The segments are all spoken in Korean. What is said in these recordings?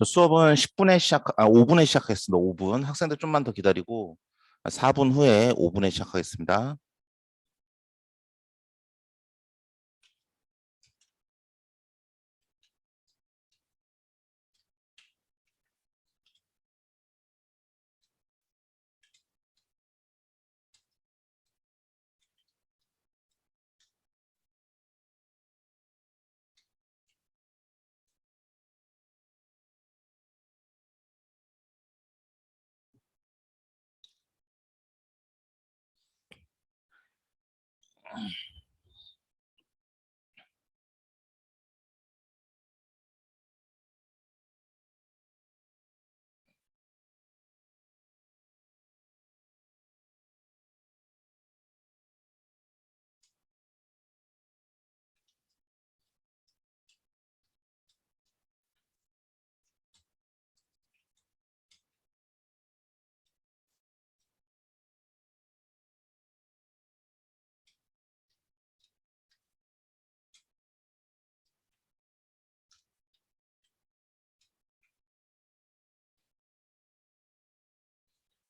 수업은 5분에 시작하겠습니다. 5분. 학생들 좀만 더 기다리고 4분 후에 5분에 시작하겠습니다.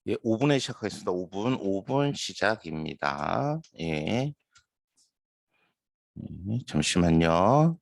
예, 5분에 시작하겠습니다. 5분 시작입니다. 예, 잠시만요.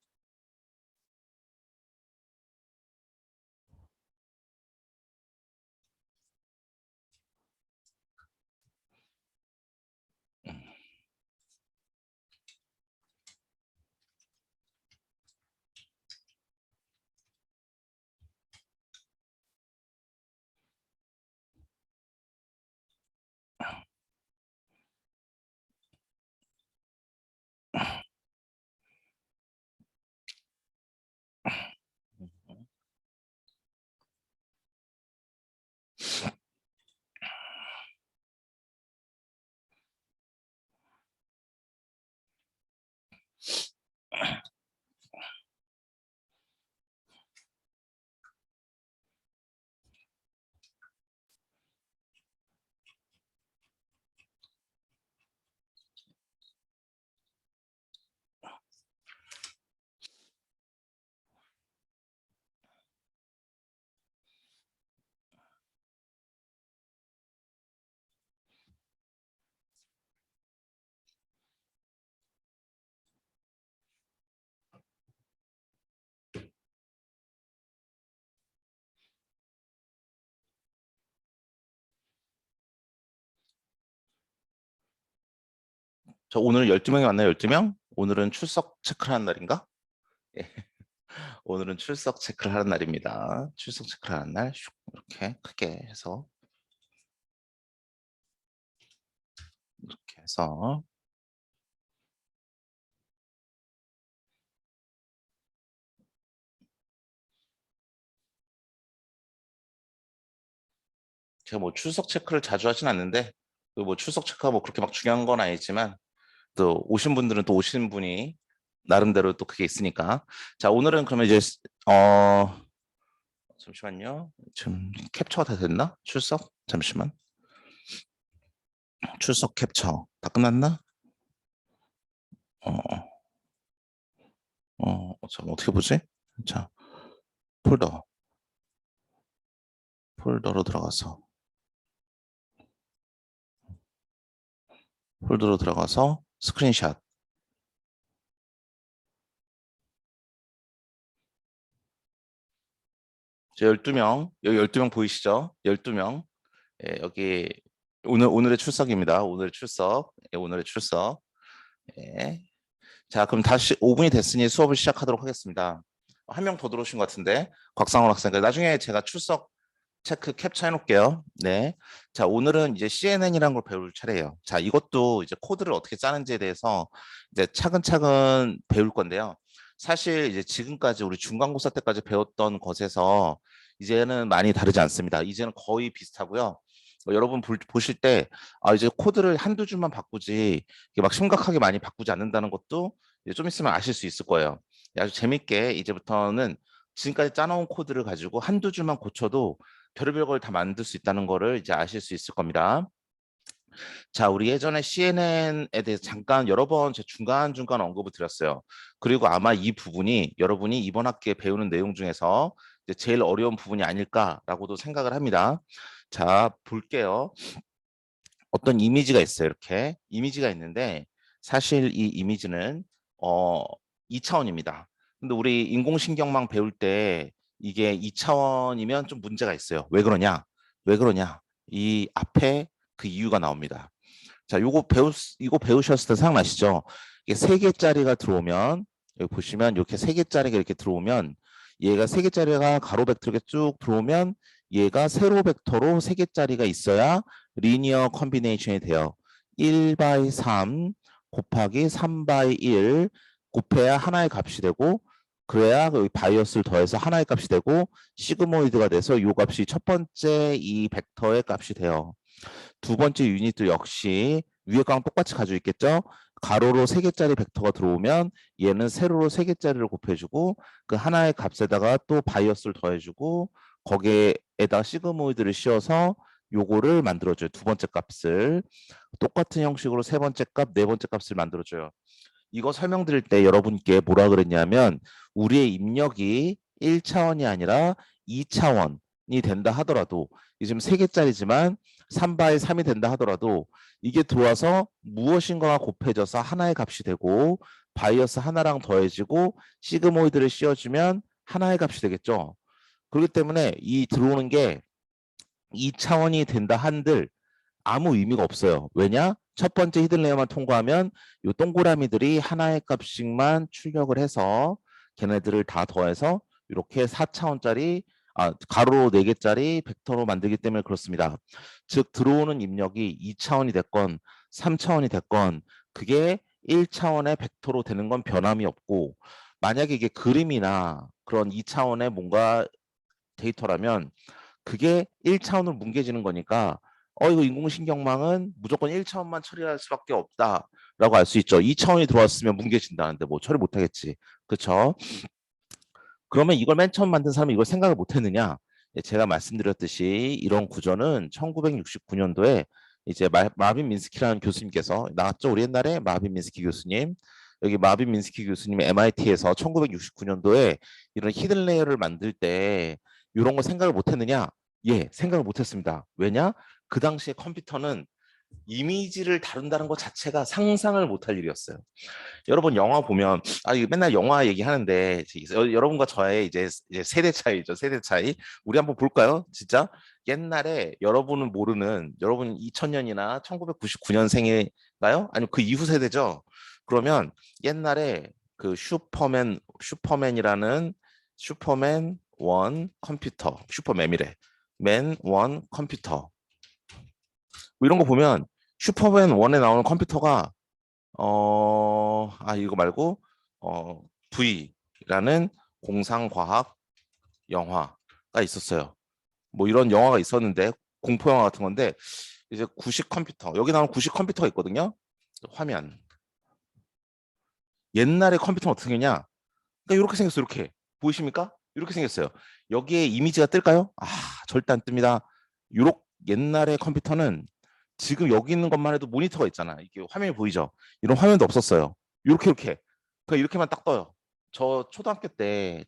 저 오늘 12명이 왔나요? 12명? 오늘은 출석 체크를 하는 날인가? 예, 오늘은 출석 체크를 하는 날입니다. 출석 체크를 하는 날, 이렇게 크게 해서, 이렇게 해서. 제가 뭐 출석 체크를 자주 하진 않는데, 그뭐 출석 체크가 뭐 그렇게 막 중요한 건 아니지만, 또 오신 분들은 또 오신 분이 나름대로 또 그게 있으니까. 자, 오늘은 그러면 이제 잠시만요. 지금 캡처가 다 됐나? 출석? 잠시만. 출석 캡처 다 끝났나? 어, 잠 어떻게 보지? 자, 폴더, 폴더로 들어가서, 폴더로 들어가서 스크린샷. 저 12명, 여기 12명 보이시죠? 12명. 예, 여기 오늘의 출석입니다. 오늘의 출석. 예, 오늘의 출석. 예. 자, 그럼 다시 5분이 됐으니 수업을 시작하도록 하겠습니다. 한 명 더 들어오신 것 같은데, 곽상원 학생. 나중에 제가 출석 체크 캡처해 놓을게요. 네. 자, 오늘은 이제 CNN이라는 걸 배울 차례예요. 자, 이것도 이제 코드를 어떻게 짜는지에 대해서 이제 차근차근 배울 건데요. 사실 이제 지금까지 우리 중간고사 때까지 배웠던 것에서 이제는 많이 다르지 않습니다. 이제는 거의 비슷하고요. 여러분 보실 때, 이제 코드를 한두 줄만 바꾸지, 이게 막 심각하게 많이 바꾸지 않는다는 것도 이제 좀 있으면 아실 수 있을 거예요. 아주 재밌게 이제부터는 지금까지 짜놓은 코드를 가지고 한두 줄만 고쳐도 별의별 걸 다 만들 수 있다는 거를 이제 아실 수 있을 겁니다. 자, 우리 예전에 CNN에 대해서 잠깐 여러 번 제 중간중간 언급을 드렸어요. 그리고 아마 이 부분이 여러분이 이번 학기에 배우는 내용 중에서 이제 제일 어려운 부분이 아닐까라고도 생각을 합니다. 자, 볼게요. 어떤 이미지가 있어요. 이렇게 이미지가 있는데 사실 이 이미지는 어 2차원입니다. 근데 우리 인공신경망 배울 때 이게 2차원이면 좀 문제가 있어요. 왜 그러냐? 왜 그러냐? 이 앞에 그 이유가 나옵니다. 자, 이거 배우셨을 때 생각나시죠? 이게 세 개짜리가 들어오면 여기 보시면 이렇게 세 개짜리가 이렇게 들어오면 얘가 세 개짜리가 가로 벡터 이렇게 쭉 들어오면 얘가 세로 벡터로 세 개짜리가 있어야 리니어 컨비네이션이 돼요. 1 by 3 곱하기 3 by 1 곱해야 하나의 값이 되고 그래야 그 바이어스를 더해서 하나의 값이 되고 시그모이드가 돼서 이 값이 첫 번째 이 벡터의 값이 돼요. 두 번째 유닛도 역시 위에 거랑 똑같이 가지고 있겠죠. 가로로 3개짜리 벡터가 들어오면 얘는 세로로 3개짜리를 곱해주고 그 하나의 값에다가 또 바이어스를 더해주고 거기에다가 시그모이드를 씌워서 요거를 만들어줘요. 두 번째 값을 똑같은 형식으로 세 번째 값, 네 번째 값을 만들어줘요. 이거 설명드릴 때 여러분께 뭐라 그랬냐면 우리의 입력이 1차원이 아니라 2차원이 된다 하더라도 지금 3개짜리지만 3바이 3이 된다 하더라도 이게 들어와서 무엇인가가 곱해져서 하나의 값이 되고 바이어스 하나랑 더해지고 시그모이드를 씌워주면 하나의 값이 되겠죠. 그렇기 때문에 이 들어오는 게 2차원이 된다 한들 아무 의미가 없어요. 왜냐? 첫 번째 히든 레이어만 통과하면 이 동그라미들이 하나의 값씩만 출력을 해서 걔네들을 다 더해서 이렇게 4차원짜리 가로 4개짜리 벡터로 만들기 때문에 그렇습니다. 즉 들어오는 입력이 2차원이 됐건 3차원이 됐건 그게 1차원의 벡터로 되는 건 변함이 없고 만약에 이게 그림이나 그런 2차원의 뭔가 데이터라면 그게 1차원으로 뭉개지는 거니까 이거 인공신경망은 무조건 1차원만 처리할 수밖에 없다라고 알 수 있죠. 2차원이 들어왔으면 뭉개진다는데 뭐 처리 못하겠지. 그렇죠? 그러면 이걸 맨 처음 만든 사람이 이걸 생각을 못했느냐? 제가 말씀드렸듯이 이런 구조는 1969년도에 이제 마빈 민스키라는 교수님께서 나왔죠. 우리 옛날에 마빈 민스키 교수님. 여기 마빈 민스키 교수님이 MIT에서 1969년도에 이런 히든 레이어를 만들 때 이런 거 생각을 못했느냐? 예, 생각을 못했습니다. 왜냐? 그 당시에 컴퓨터는 이미지를 다룬다는 것 자체가 상상을 못할 일이었어요. 여러분 영화 보면 이거 맨날 영화 얘기하는데 여러분과 저의 이제 세대 차이죠. 세대 차이. 우리 한번 볼까요? 진짜 옛날에 여러분은 모르는 여러분 2000년이나 1999년생인가요? 아니면 그 이후 세대죠. 그러면 옛날에 그 슈퍼맨이라는 슈퍼맨 원 컴퓨터 슈퍼맨이래. 맨 원 컴퓨터 뭐 이런 거 보면 슈퍼맨 원에 나오는 컴퓨터가 이거 말고 V라는 공상과학 영화가 있었어요. 뭐 이런 영화가 있었는데 공포 영화 같은 건데 이제 구식 컴퓨터 여기 나오는 구식 컴퓨터가 있거든요. 화면 옛날에 컴퓨터는 어떻게 생겼냐? 그러니까 이렇게 생겼어. 이렇게 보이십니까? 이렇게 생겼어요. 여기에 이미지가 뜰까요? 절대 안 뜹니다. 요렇 옛날에 컴퓨터는 지금 여기 있는 것만 해도 모니터가 있잖아. 이게 화면이 보이죠? 이런 화면도 없었어요. 이렇게. 그러니까 이렇게만 딱 떠요. 저 초등학교 때면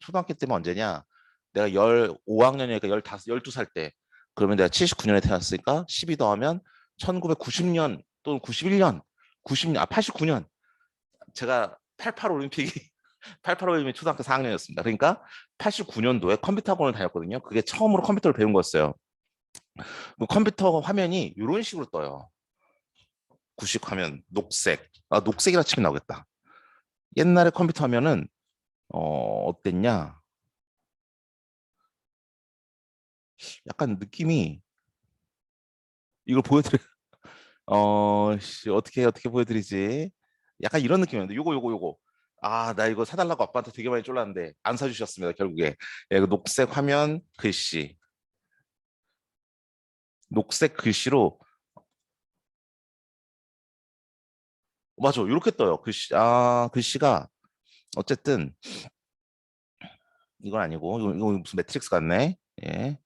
언제냐? 내가 15학년이니까 15, 12살 때. 그러면 내가 79년에 태어났으니까 12 더하면 1990년 또는 91년, 90년, 89년. 제가 88 올림픽이 88 올림픽 초등학교 4학년이었습니다. 그러니까 89년도에 컴퓨터 학원을 다녔거든요. 그게 처음으로 컴퓨터를 배운 거였어요. 뭐 컴퓨터 화면이 이런 식으로 떠요. 구식 화면, 녹색. 녹색이라 치면 나오겠다. 옛날에 컴퓨터 화면은 어땠냐? 약간 느낌이 이걸 보여드려. 어떻게 보여드리지? 약간 이런 느낌이었는데 요거. 나 이거 사달라고 아빠한테 되게 많이 쫄랐는데 안 사주셨습니다. 결국에. 예, 그 녹색 화면 글씨. 녹색 글씨로 맞아. 이렇게 떠요. 글씨가 어쨌든 이건 아니고 이거 무슨 매트릭스 같네. 예.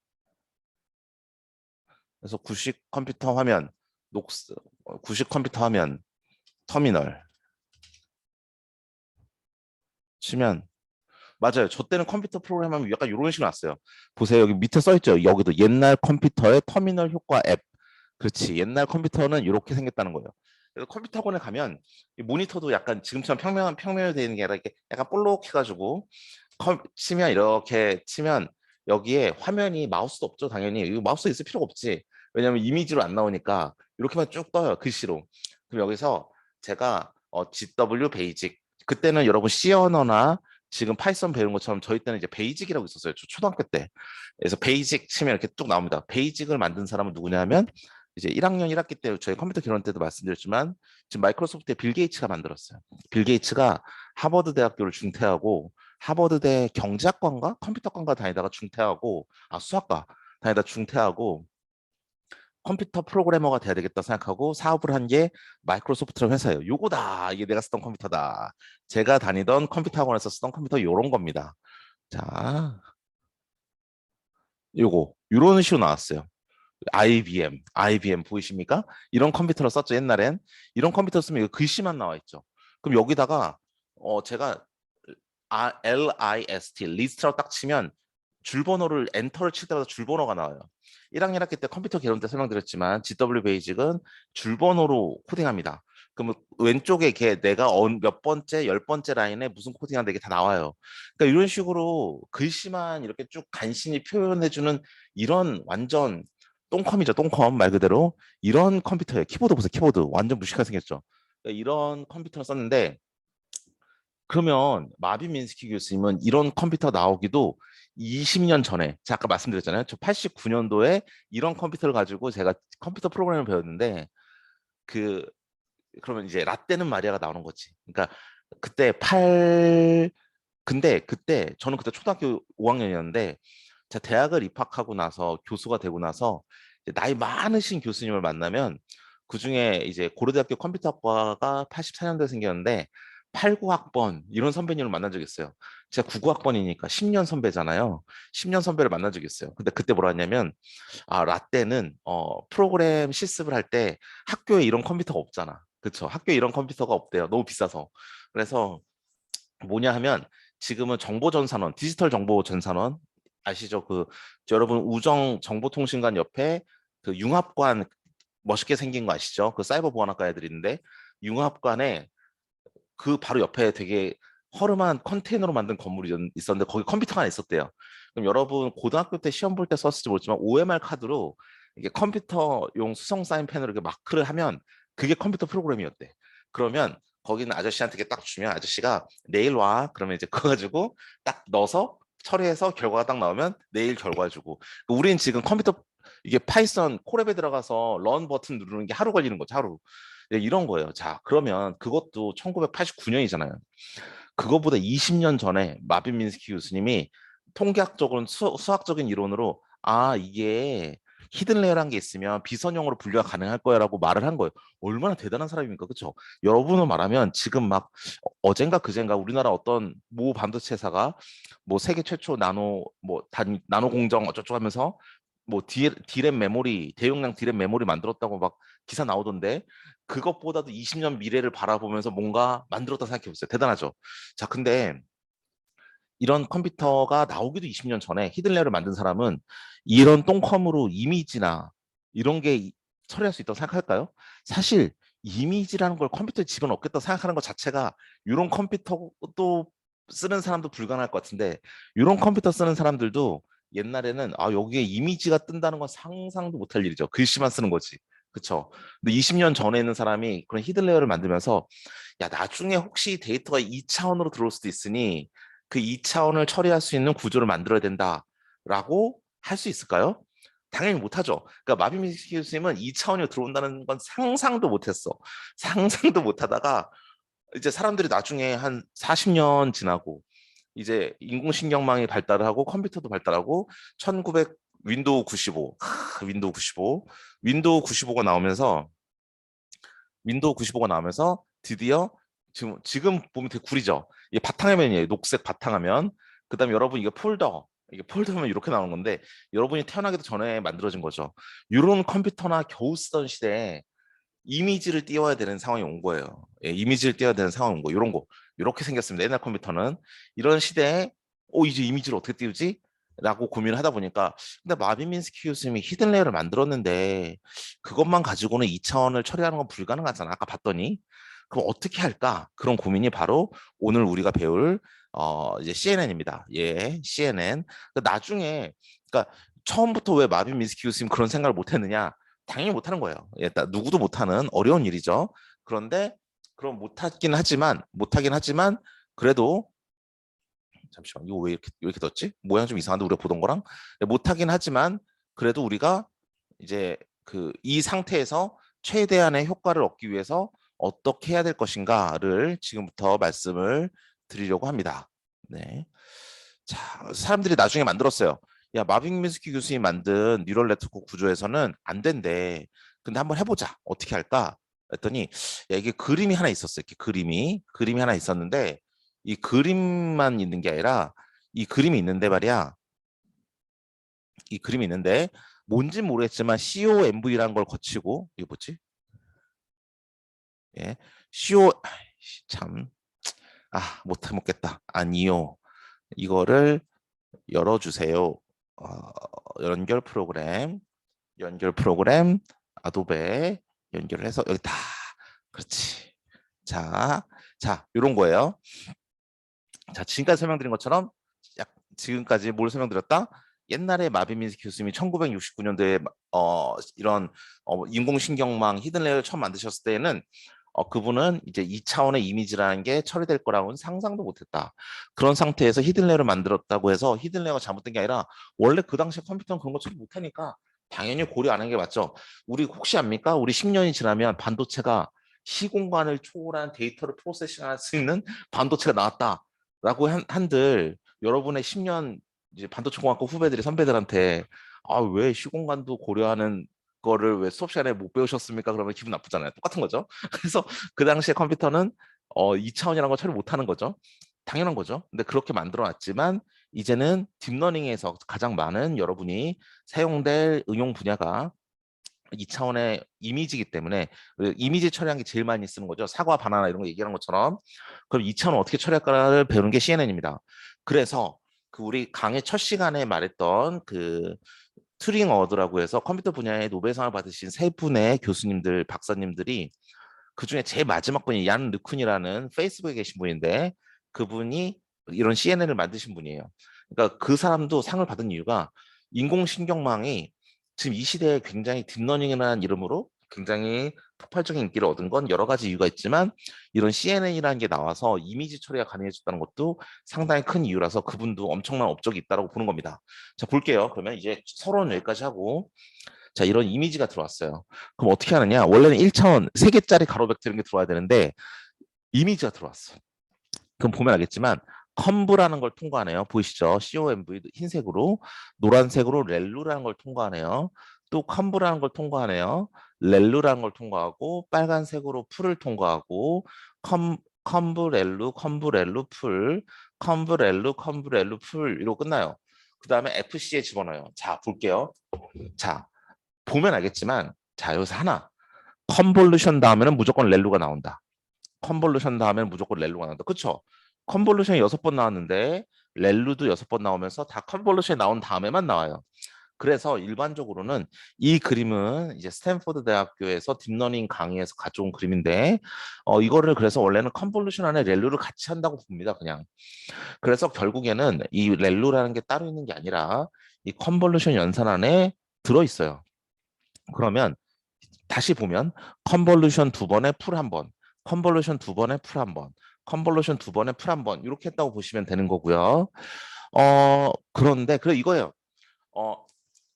그래서 구식 컴퓨터 화면 녹스 90 컴퓨터 하면 터미널 치면 맞아요. 저 때는 컴퓨터 프로그램 하면 약간 이런 식으로 났어요. 보세요. 여기 밑에 써 있죠. 여기도 옛날 컴퓨터의 터미널 효과 앱. 그렇지. 옛날 컴퓨터는 이렇게 생겼다는 거예요. 그래서 컴퓨터 학원에 가면 이 모니터도 약간 지금처럼 평면이 되는 게 아니라 이렇게 약간 볼록해가지고 치면 이렇게 치면 여기에 화면이 마우스도 없죠. 당연히 이거 마우스 있을 필요가 없지. 왜냐면 이미지로 안 나오니까 이렇게만 쭉 떠요. 글씨로. 그럼 여기서 제가 GW 베이직 그때는 여러분 C 언어나 지금 파이썬 배운 것처럼 저희 때는 이제 베이직이라고 있었어요. 초등학교 때. 그래서 베이직 치면 이렇게 쭉 나옵니다. 베이직을 만든 사람은 누구냐면 이제 1학년 1학기 때 저희 컴퓨터 개론 때도 말씀드렸지만 지금 마이크로소프트의 빌 게이츠가 만들었어요. 빌 게이츠가 하버드 대학교를 중퇴하고 하버드대 경제학과인가 컴퓨터과인가 다니다가 중퇴하고 수학과 다니다 중퇴하고 컴퓨터 프로그래머가 돼야 되겠다 생각하고 사업을 한 게 마이크로소프트라는 회사예요. 요거다. 이게 내가 쓰던 컴퓨터다. 제가 다니던 컴퓨터 학원에서 쓰던 컴퓨터 요런 겁니다. 자, 요거 요런 식으로 나왔어요. IBM 보이십니까? 이런 컴퓨터를 썼죠 옛날엔. 이런 컴퓨터 쓰면 이거 글씨만 나와 있죠. 그럼 여기다가 제가 LIST 리스트라고 딱 치면 줄번호를 엔터를 칠 때마다 줄번호가 나와요. 1학년 학기 때 컴퓨터 개론 때 설명드렸지만 GW 베이직은 줄번호로 코딩합니다. 그러면 왼쪽에 이렇게 내가 몇 번째, 열 번째 라인에 무슨 코딩하는데 이게 다 나와요. 그러니까 이런 식으로 글씨만 이렇게 쭉 간신히 표현해주는 이런 완전 똥컴이죠. 똥컴 말 그대로 이런 컴퓨터예요. 키보드 보세요. 키보드 완전 무식하게 생겼죠. 그러니까 이런 컴퓨터를 썼는데 그러면 마빈 민스키 교수님은 이런 컴퓨터 나오기도 20년 전에 제가 아까 말씀드렸잖아요. 저 89년도에 이런 컴퓨터를 가지고 제가 컴퓨터 프로그램을 배웠는데 그 그러면 이제 라떼는 마리아가 나오는 거지. 그러니까 그때 근데 그때 저는 그때 초등학교 5학년이었는데 제가 대학을 입학하고 나서 교수가 되고 나서 이제 나이 많으신 교수님을 만나면 그중에 이제 고려대학교 컴퓨터학과가 84년도에 생겼는데 89학번 이런 선배님을 만난 적이 있어요. 제가 99학번이니까 10년 선배잖아요. 10년 선배를 만난 적이 있어요. 근데 그때 뭐라 했냐면 라떼는 프로그램 실습을 할 때 학교에 이런 컴퓨터가 없잖아. 그렇죠? 학교에 이런 컴퓨터가 없대요. 너무 비싸서. 그래서 뭐냐 하면 지금은 정보전산원, 디지털 정보전산원 아시죠? 여러분 우정 정보통신관 옆에 그 융합관 멋있게 생긴 거 아시죠? 그 사이버 보안학과 애들인데 융합관에 그 바로 옆에 되게 허름한 컨테이너로 만든 건물이 있었는데 거기 컴퓨터가 하나 있었대요. 그럼 여러분 고등학교 때 시험 볼 때 썼을지 모르지만 OMR 카드로 이게 컴퓨터용 수성 사인 펜으로 이렇게 마크를 하면 그게 컴퓨터 프로그램이었대. 그러면 거기는 아저씨한테 이렇게 딱 주면 아저씨가 내일 와. 그러면 이제 그거 가지고 딱 넣어서 처리해서 결과가 딱 나오면 내일 결과 주고. 우린 지금 컴퓨터 이게 파이썬 콜앱에 들어가서 런 버튼 누르는 게 하루 걸리는 거죠, 하루. 네, 이런 거예요. 자, 그러면 그것도 1989년이잖아요. 그거보다 20년 전에 마빈 미nsky 교수님이 통계학적으로 수학적인 이론으로 이게 히든 레이어라는 게 있으면 비선형으로 분류가 가능할 거야라고 말을 한 거예요. 얼마나 대단한 사람입니까? 그렇죠? 여러분은 말하면 지금 막 어젠가 그젠가 우리나라 어떤 모 반도체 회사가 뭐 세계 최초 나노 공정 어쩌고 하면서 뭐 디램 메모리 대용량 디램 메모리 만들었다고 막 기사 나오던데 그것보다도 20년 미래를 바라보면서 뭔가 만들었다 생각해 보세요. 대단하죠. 자, 근데 이런 컴퓨터가 나오기도 20년 전에 히든레어를 만든 사람은 이런 똥컴으로 이미지나 이런 게 처리할 수 있다고 생각할까요? 사실 이미지라는 걸 컴퓨터에 집어넣겠다 생각하는 것 자체가 이런 컴퓨터도 쓰는 사람도 불가능할 것 같은데 이런 컴퓨터 쓰는 사람들도 옛날에는 여기에 이미지가 뜬다는 건 상상도 못할 일이죠. 글씨만 쓰는 거지. 그쵸? 근데 20년 전에 있는 사람이 그런 히든레이어를 만들면서 야 나중에 혹시 데이터가 2차원으로 들어올 수도 있으니 그 2차원을 처리할 수 있는 구조를 만들어야 된다라고 할 수 있을까요? 당연히 못하죠. 그러니까 마비미스키 교수님은 2차원으로 들어온다는 건 상상도 못했어. 상상도 못하다가 이제 사람들이 나중에 한 40년 지나고 이제 인공신경망이 발달하고 컴퓨터도 발달하고 1900 윈도우 95, 윈도우 95가 나오면서 드디어 지금 보면 되게 구리죠. 이게 바탕화면이에요. 녹색 바탕화면. 그다음에 여러분 이게 폴더면 이렇게 나오는 건데 여러분이 태어나기도 전에 만들어진 거죠. 이런 컴퓨터나 겨우 쓰던 시대에 이미지를 띄워야 되는 상황이 온 거예요. 예, 이미지를 띄워야 되는 상황이 온 거. 이런 거. 이렇게 생겼습니다. 옛날 컴퓨터는. 이런 시대에 이제 이미지를 어떻게 띄우지? 라고 고민을 하다 보니까 근데 마빈 미nsky 교수님이 히든 레이어를 만들었는데 그것만 가지고는 2차원을 처리하는 건 불가능하잖아. 아까 봤더니. 그럼 어떻게 할까? 그런 고민이 바로 오늘 우리가 배울 이제 CNN입니다. 예, CNN. 나중에 그러니까 처음부터 왜 마빈 미nsky 교수님 그런 생각을 못 했느냐? 당연히 못하는 거예요. 예, 누구도 못하는 어려운 일이죠. 그런데 그럼 못하긴 하지만 그래도 잠시만 이거 왜 이렇게 떴지? 모양 좀 이상한데 우리가 보던 거랑 못하긴 하지만 그래도 우리가 이제 그 이 상태에서 최대한의 효과를 얻기 위해서 어떻게 해야 될 것인가를 지금부터 말씀을 드리려고 합니다. 네. 자, 사람들이 나중에 만들었어요. 야, 마빈 미nsky 교수님이 만든 뉴럴 네트워크 구조에서는 안 된대. 근데 한번 해보자. 어떻게 할까? 했더니 야, 이게 그림이 하나 있었어요. 이렇게 그림이 하나 있었는데 이 그림만 있는 게 아니라 이 그림이 있는데 말이야. 이 그림이 있는데 뭔진 모르겠지만 COMV라는 걸 거치고 이게 뭐지? 예, CO 참, 못 해먹겠다. 아니요. 이거를 열어주세요. 어, 연결 프로그램, 연결 프로그램, 아도베 연결을 해서 여기 다 그렇지. 자, 이런 거예요. 자, 지금까지 설명드린 것처럼 지금까지 뭘 설명드렸다? 옛날에 마빈 미nsky 교수님이 1969년도에 이런 인공신경망 히든레이어를 처음 만드셨을 때에는 그분은 이제 2차원의 이미지라는 게 처리될 거라고는 상상도 못했다. 그런 상태에서 히든레이어를 만들었다고 해서 히든레이어가 잘못된 게 아니라 원래 그 당시에 컴퓨터는 그런 거 처리 못하니까 당연히 고려 안 하는 게 맞죠. 우리 혹시 압니까? 우리 10년이 지나면 반도체가 시공간을 초월한 데이터를 프로세싱할 수 있는 반도체가 나왔다라고 한들 여러분의 10년 이제 반도체공학과 후배들이 선배들한테 왜 시공간도 고려하는 거를 왜 수업 시간에 못 배우셨습니까? 그러면 기분 나쁘잖아요. 똑같은 거죠. 그래서 그 당시에 컴퓨터는 2차원이라는 걸 처리 못하는 거죠. 당연한 거죠. 근데 그렇게 만들어 놨지만 이제는 딥러닝에서 가장 많은 여러분이 사용될 응용 분야가 2차원의 이미지이기 때문에 이미지 처리한 게 제일 많이 쓰는 거죠. 사과, 바나나 이런 거 얘기하는 것처럼. 그럼 2차원 어떻게 처리할까를 배우는 게 CNN입니다. 그래서 그 우리 강의 첫 시간에 말했던 그 튜링 어워드라고 해서 컴퓨터 분야에 노벨상을 받으신 세 분의 교수님들, 박사님들이 그 중에 제일 마지막 분이 얀 르쿤이라는 페이스북에 계신 분인데 그분이 이런 CNN을 만드신 분이에요. 그러니까 그 사람도 상을 받은 이유가 인공신경망이 지금 이 시대에 굉장히 딥러닝이라는 이름으로 굉장히 폭발적인 인기를 얻은 건 여러 가지 이유가 있지만 이런 CNN이라는 게 나와서 이미지 처리가 가능해졌다는 것도 상당히 큰 이유라서 그분도 엄청난 업적이 있다고 보는 겁니다. 자, 볼게요. 그러면 이제 서론은 여기까지 하고 자, 이런 이미지가 들어왔어요. 그럼 어떻게 하느냐? 원래는 1차원 3개짜리 가로 벡터 이런 게 들어와야 되는데 이미지가 들어왔어. 그럼 보면 알겠지만 컴브라는 걸 통과하네요. 보이시죠? COMV 흰색으로 노란색으로 렐루라는 걸 통과하네요. 또 컴브라는 걸 통과하네요. 렐루라는 걸 통과하고 빨간색으로 풀을 통과하고 컴브렐루 풀 컴브렐루 풀 이러고 끝나요. 그 다음에 FC에 집어넣어요. 자, 볼게요. 자, 보면 알겠지만 자, 여기서 하나 컨볼루션 다음에는 무조건 렐루가 나온다. 컨볼루션 다음에는 무조건 렐루가 나온다. 그쵸? 컨볼루션이 6번 나왔는데 렐루도 6번 나오면서 다 컨볼루션이 나온 다음에만 나와요. 그래서 일반적으로는 이 그림은 이제 스탠포드 대학교에서 딥러닝 강의에서 가져온 그림인데 이거를 그래서 원래는 컨볼루션 안에 렐루를 같이 한다고 봅니다. 그냥. 그래서 결국에는 이 렐루라는 게 따로 있는 게 아니라 이 컨볼루션 연산 안에 들어있어요. 그러면 다시 보면 컨볼루션 2번에 풀 1번, 컨볼루션 2번에 풀 1번, 컨볼루션 2번에 풀 1번 이렇게 했다고 보시면 되는 거고요. 그런데 이거예요. 어,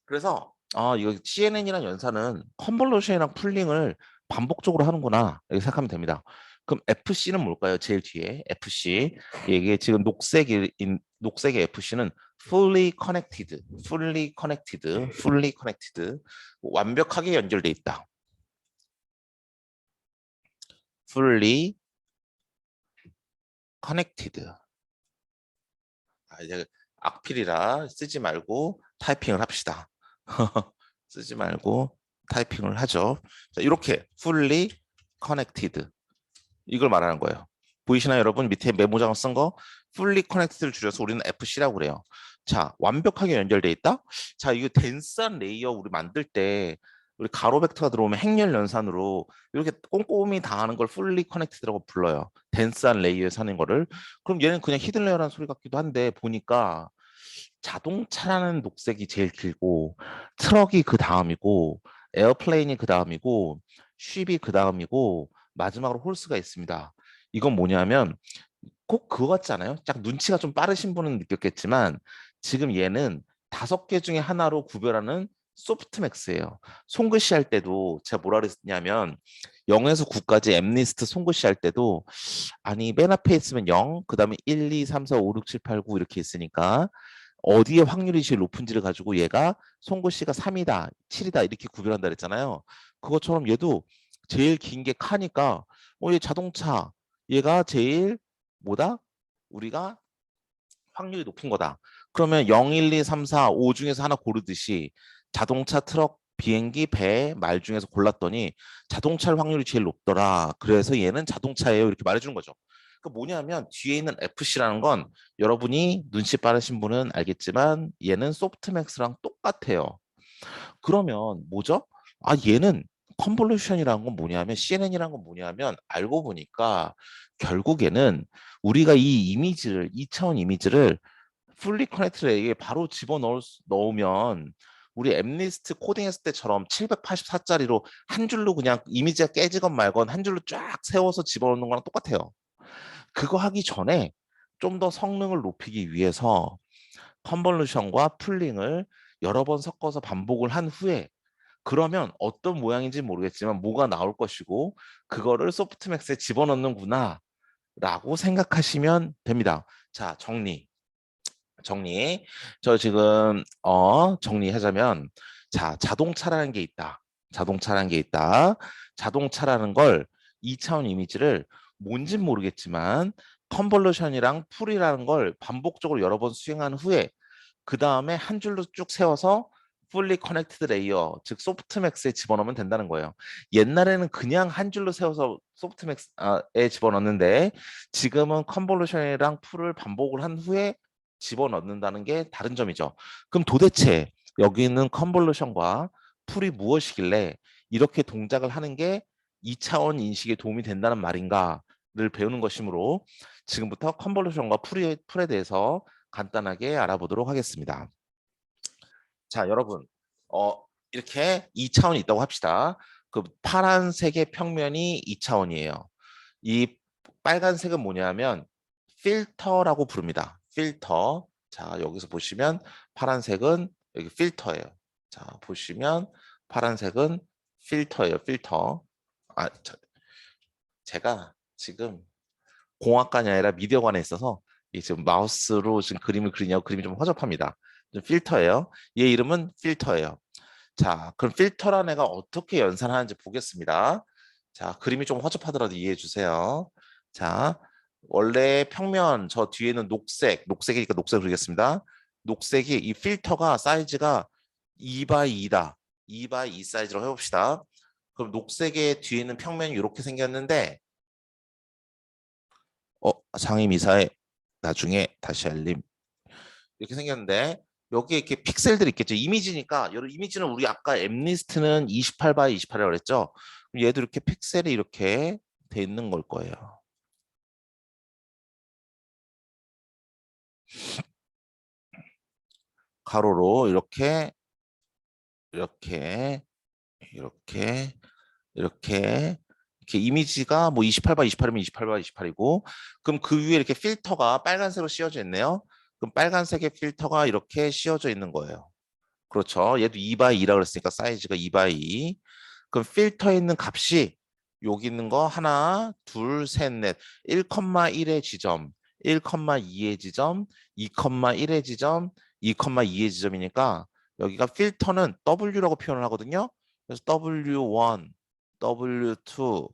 그래서 이거 CNN이라는 연산은 컨볼루션이랑 풀링을 반복적으로 하는구나 이렇게 생각하면 됩니다. 그럼 FC는 뭘까요? 제일 뒤에 FC 이게 지금 녹색의 FC는 fully connected, fully connected, fully connected 완벽하게 연결돼 있다. fully connected. 이제 악필이라 쓰지 말고 타이핑을 합시다. 쓰지 말고 타이핑을 하죠. 자, 이렇게 fully connected 이걸 말하는 거예요. 보이시나요, 여러분? 밑에 메모장을 쓴 거 fully connected를 줄여서 우리는 FC라고 그래요. 자, 완벽하게 연결돼 있다. 자, 이거 덴스한 레이어 우리 만들 때 우리 가로 벡터가 들어오면 행렬 연산으로 이렇게 꼼꼼히 다 하는 걸 fully connected라고 불러요. 덴스한 레이어에 사는 거를. 그럼 얘는 그냥 히든 레이어라는 소리 같기도 한데 보니까 자동차라는 녹색이 제일 길고 트럭이 그 다음이고 에어플레인이 그 다음이고 쉽이 그 다음이고 마지막으로 홀스가 있습니다. 이건 뭐냐면 꼭 그거 같지 않아요? 딱 눈치가 좀 빠르신 분은 느꼈겠지만 지금 얘는 5개 중에 하나로 구별하는 소프트맥스예요. 손글씨 할 때도 제가 뭐라 그랬냐면 0에서 9까지 엠리스트 손글씨 할 때도 아니 맨 앞에 있으면 0, 그 다음에 1, 2, 3, 4, 5, 6, 7, 8, 9 이렇게 있으니까 어디에 확률이 제일 높은지를 가지고 얘가 송글씨가 3이다, 7이다 이렇게 구별한다 그랬잖아요. 그것처럼 얘도 제일 긴 게 카니까 얘 자동차 얘가 제일 뭐다? 우리가 확률이 높은 거다. 그러면 0, 1, 2, 3, 4, 5 중에서 하나 고르듯이 자동차, 트럭, 비행기, 배, 말 중에서 골랐더니 자동차 확률이 제일 높더라. 그래서 얘는 자동차예요. 이렇게 말해주는 거죠. 그 뭐냐면 뒤에 있는 FC라는 건 여러분이 눈치 빠르신 분은 알겠지만 얘는 소프트맥스랑 똑같아요. 그러면 뭐죠? 아 얘는 컨볼루션이라는 건 뭐냐면 CNN이라는 건 뭐냐면 알고 보니까 결국에는 우리가 이 이미지를 2차원 이미지를 풀리 커넥트에 바로 넣으면 우리 엠리스트 코딩했을 때처럼 784짜리로 한 줄로 그냥 이미지가 깨지건 말건 한 줄로 쫙 세워서 집어넣는 거랑 똑같아요. 그거 하기 전에 좀 더 성능을 높이기 위해서 컨볼루션과 풀링을 여러 번 섞어서 반복을 한 후에 그러면 어떤 모양인지 모르겠지만 뭐가 나올 것이고 그거를 소프트맥스에 집어넣는구나 라고 생각하시면 됩니다. 자, 정리. 저 지금 정리하자면 자, 자동차라는 게 있다. 자동차라는 걸 2차원 이미지를 뭔진 모르겠지만 컨볼루션이랑 풀이라는 걸 반복적으로 여러 번 수행한 후에 그 다음에 한 줄로 쭉 세워서 fully connected layer, 즉 소프트맥스에 집어넣으면 된다는 거예요. 옛날에는 그냥 한 줄로 세워서 소프트맥스에 집어넣는데 지금은 컨볼루션이랑 풀을 반복을 한 후에 집어넣는다는 게 다른 점이죠. 그럼 도대체 여기 있는 컨볼루션과 풀이 무엇이길래 이렇게 동작을 하는 게 2차원 인식에 도움이 된다는 말인가를 배우는 것이므로 지금부터 컨볼루션과 풀에 대해서 간단하게 알아보도록 하겠습니다. 자, 여러분, 이렇게 2차원이 있다고 합시다. 그 파란색의 평면이 2차원이에요. 이 빨간색은 뭐냐면 필터라고 부릅니다. 필터. 자, 여기서 보시면 파란색은 여기 필터예요. 자, 보시면 파란색은 필터예요. 필터. 아, 제가 지금 공학관이 아니라 미디어관에 있어서 이 지금 마우스로 지금 그림을 그리냐고 그림이 좀 허접합니다. 좀 필터예요. 얘 이름은 필터예요. 자, 그럼 필터란 애가 어떻게 연산하는지 보겠습니다. 자, 그림이 좀 허접하더라도 이해해 주세요. 자, 원래 평면 저 뒤에는 녹색이니까 녹색 그리겠습니다. 녹색이 이 필터가 사이즈가 2x2다. 2x2 사이즈로 해봅시다. 그럼 녹색의 뒤에는 평면이 이렇게 생겼는데 상임이사에 나중에 다시 알림 이렇게 생겼는데 여기에 이렇게 픽셀들이 있겠죠. 이미지니까 여러 이미지는 우리 아까 엠리스트는 28 x 28이라고 그랬죠. 얘도 이렇게 픽셀이 이렇게 돼 있는 걸 거예요. 가로로 이렇게 이렇게 이렇게 이렇게 이미지가 뭐 28 x 28이면 28 x 28이고 그럼 그 위에 이렇게 필터가 빨간색으로 씌워져 있네요. 그럼 빨간색의 필터가 이렇게 씌워져 있는 거예요. 그렇죠. 얘도 2x2라고 그랬으니까 사이즈가 2x2. 그럼 필터에 있는 값이 여기 있는 거 하나, 둘, 셋, 넷. 1,1의 지점, 1,2의 지점, 2,1의 지점, 2,2의 지점이니까 여기가 필터는 W라고 표현을 하거든요. 그래서 W1, W2,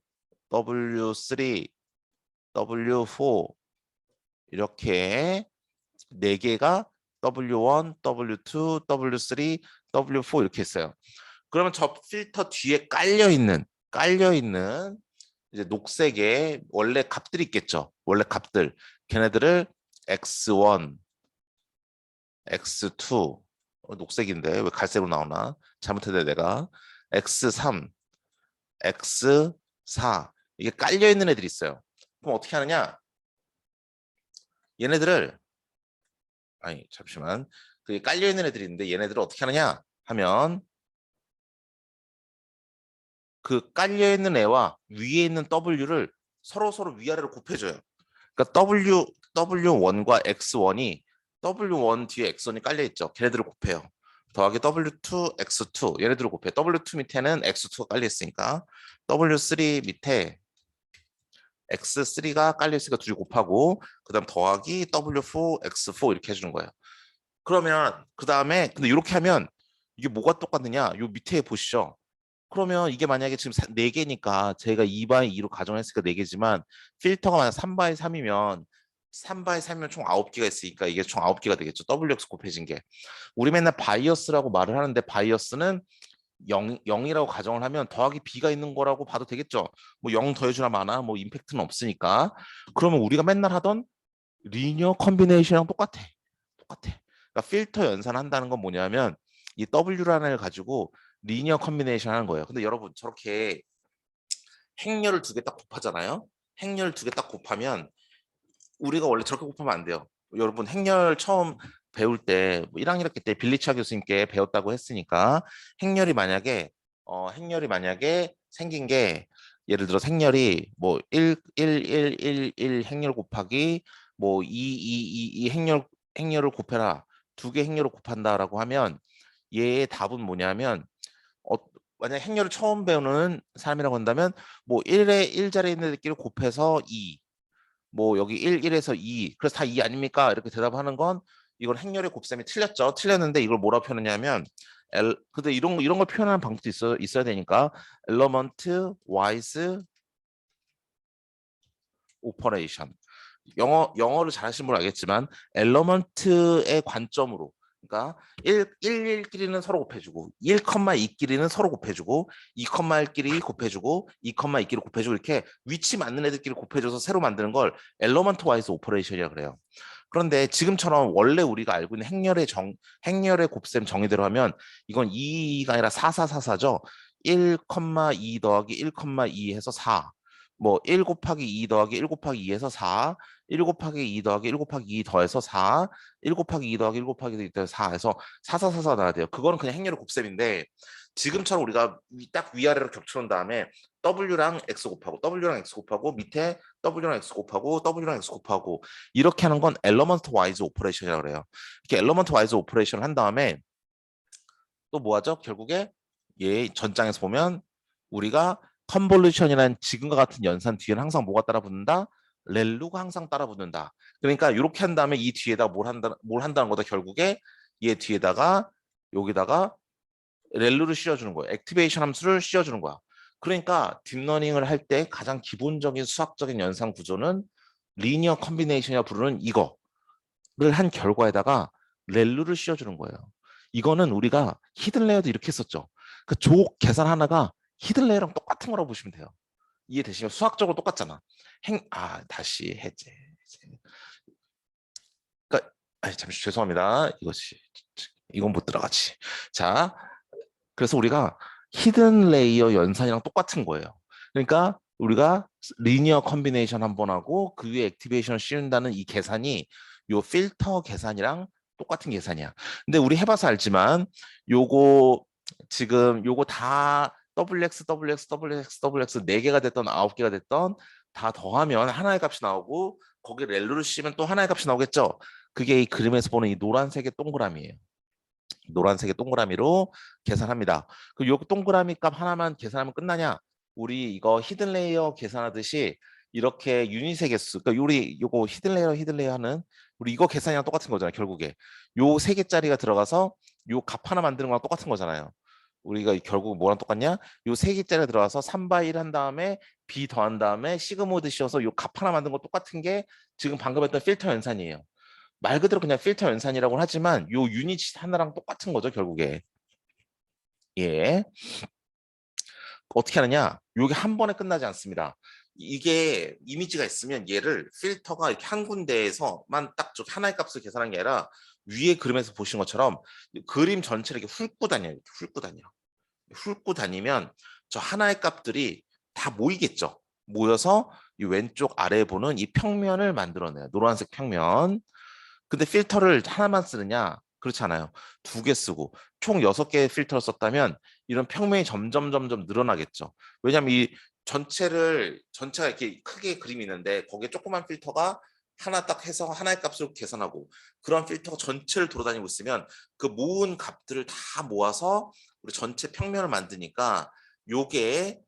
W3, W4 이렇게 네 개가 W1, W2, W3, W4 이렇게 있어요. 그러면 저 필터 뒤에 깔려 있는 이제 녹색의 원래 값들이 있겠죠. 원래 값들. 걔네들을 x1, x2 녹색인데 왜 갈색으로 나오나? 잘못했네 내가. x3, x4 이게 깔려 있는 애들이 있어요. 그럼 어떻게 하느냐? 얘네들을 아니 잠시만. 그게 깔려 있는 애들이 있는데 얘네들을 어떻게 하느냐 하면 그 깔려 있는 애와 위에 있는 W를 서로 위아래로 곱해줘요. 그러니까 W1과 X1이 W1 뒤에 X1이 깔려 있죠. 걔네들을 곱해요. 더하기 W2, X2 얘네들을 곱해. W2 밑에는 X2가 깔려 있으니까 W3 밑에 X3가 깔려 있으니까 둘이 곱하고 그다음 더하기 W4, X4 이렇게 해주는 거예요. 그러면 그 다음에 근데 이렇게 하면 이게 뭐가 똑같느냐? 요 밑에 보시죠. 그러면 이게 만약에 지금 4개니까 제가 2by 2로 가정했으니까 4개지만 필터가 만약 3by 3이면 3by 3이면 총 9개가 있으니까 이게 총 9개가 되겠죠. WX 곱해진 게. 우리 맨날 바이어스라고 말을 하는데 바이어스는 0이라고 가정을 하면 더하기 B가 있는 거라고 봐도 되겠죠. 뭐 0 더해주나 마나 뭐 임팩트는 없으니까. 그러면 우리가 맨날 하던 리니어 컨비네이션이랑 똑같아. 똑같아. 그러니까 필터 연산한다는 건 뭐냐면 이 W라는 걸 가지고 리니어 컨비네이션 하는 거예요. 근데 여러분 저렇게 행렬을 두 개 딱 곱하잖아요. 행렬 두 개 딱 곱하면 우리가 원래 저렇게 곱하면 안 돼요. 여러분 행렬 처음 배울 때 1학년 1학기 때 빌리차 교수님께 배웠다고 했으니까 행렬이 만약에 생긴 게 예를 들어 행렬이 뭐 1 행렬 곱하기 뭐 2 행렬을 곱해라. 두 개 행렬을 곱한다라고 하면 얘의 답은 뭐냐면 어, 만약 행렬을 처음 배우는 사람이라고 한다면 뭐 1자리에 있는 애들끼리 곱해서 2 뭐 여기 1에서 2 그래서 다 2 아닙니까? 이렇게 대답하는 건 이건 행렬의 곱셈이 틀렸죠. 틀렸는데 이걸 뭐라고 표현하냐면 근데 이런 걸 표현하는 방법도 있어야 되니까 element wise operation 영어를 잘하시는 분 알겠지만 엘러먼트의 관점으로 그러니까 1끼리는 서로 곱해주고 1,2끼리는 서로 곱해주고 2,1끼리 곱해주고 2,2끼리 곱해주고 이렇게 위치 맞는 애들끼리 곱해줘서 새로 만드는 걸 엘러먼트 와이즈 오퍼레이션이라고 그래요. 그런데 지금처럼 원래 우리가 알고 있는 행렬의 곱셈 정의대로 하면 이건 2가 아니라 4444죠. 1,2 더하기 1,2 해서 4. 뭐 1 곱하기 2 더하기 1 곱하기 2에서 4, 1 곱하기 2 더하기 1 곱하기 2 더해서 4, 1 곱하기 2 더하기 1 곱하기 2 더해서 4 해서 4444 나와야 돼요. 그거는 그냥 행렬의 곱셈인데 지금처럼 우리가 딱 위아래로 겹쳐놓은 다음에 W랑 X 곱하고 W랑 X 곱하고 밑에 W랑 X 곱하고 W랑 X 곱하고 이렇게 하는 건 엘러먼트 와이즈 오퍼레이션이라고 그래요. 이렇게 엘러먼트 와이즈 오퍼레이션을 한 다음에 또 뭐하죠? 결국에 얘 전장에서 보면 우리가 컨볼루션이라는 지금과 같은 연산 뒤에는 항상 뭐가 따라 붙는다? 렐루가 항상 따라 붙는다. 그러니까 이렇게 한 다음에 이 뒤에다 뭘 한다는 거다. 결국에 얘 뒤에다가 여기다가 렐루를 씌워주는 거예요. 액티베이션 함수를 씌워주는 거야. 그러니까 딥러닝을 할 때 가장 기본적인 수학적인 연산 구조는 리니어 컨비네이션이라 부르는 이거를 한 결과에다가 렐루를 씌워주는 거예요. 이거는 우리가 히든 레이어도 이렇게 했었죠. 그 조 계산 하나가 히든 레이어랑 똑같은 거라고 보시면 돼요. 이해되시면 수학적으로 똑같잖아. 다시 해제. 그러니까 잠시 죄송합니다. 이건 못 들어가지. 자, 그래서 우리가 히든 레이어 연산이랑 똑같은 거예요. 그러니까 우리가 리니어 컨비네이션 한 번 하고 그 위에 액티베이션을 씌운다는 이 계산이 요 필터 계산이랑 똑같은 계산이야. 근데 우리 해봐서 알지만 요거 지금 요거 다 WX, WX, WX, WX 4개가 됐던 9개가 됐던 다 더하면 하나의 값이 나오고 거기에 렐루를 씌우면 또 하나의 값이 나오겠죠. 그게 이 그림에서 보는 이 노란색의 동그라미예요. 노란색의 동그라미로 계산합니다. 요 동그라미 값 하나만 계산하면 끝나냐? 우리 이거 히든 레이어 계산하듯이 이렇게 유닛의 개수, 그러니까 우리 요거 히든 레이어 하는 우리 이거 계산이랑 똑같은 거잖아요. 결국에 요 세 개짜리가 들어가서 요 값 하나 만드는 거랑 똑같은 거잖아요. 우리가 결국 뭐랑 똑같냐? 요 세 개짜리 들어가서 3by 1 한 다음에 b 더한 다음에 시그모드 씌워서 요 값 하나 만든 거 똑같은 게 지금 방금 했던 필터 연산이에요. 말 그대로 그냥 필터 연산이라고 하지만 요 유닛 하나랑 똑같은 거죠, 결국에. 예. 어떻게 하느냐? 이게 한 번에 끝나지 않습니다. 이게 이미지가 있으면 얘를 필터가 이렇게 한 군데에서만 딱 하나의 값을 계산한 게 아니라 위에 그림에서 보신 것처럼 그림 전체를 이렇게 훑고 다녀요. 이렇게 훑고 다녀. 훑고 다니면 저 하나의 값들이 다 모이겠죠. 모여서 이 왼쪽 아래에 보는 이 평면을 만들어내요. 노란색 평면. 근데 필터를 하나만 쓰느냐? 그렇지 않아요. 두 개 쓰고 총 6개의 필터를 썼다면 이런 평면이 점점 늘어나겠죠. 왜냐하면 이 전체가 이렇게 크게 그림이 있는데 거기에 조그만 필터가 하나 딱 해서 하나의 값으로 계산하고 그런 필터가 전체를 돌아다니고 있으면 그 모은 값들을 다 모아서 우리 전체 평면을 만드니까 요게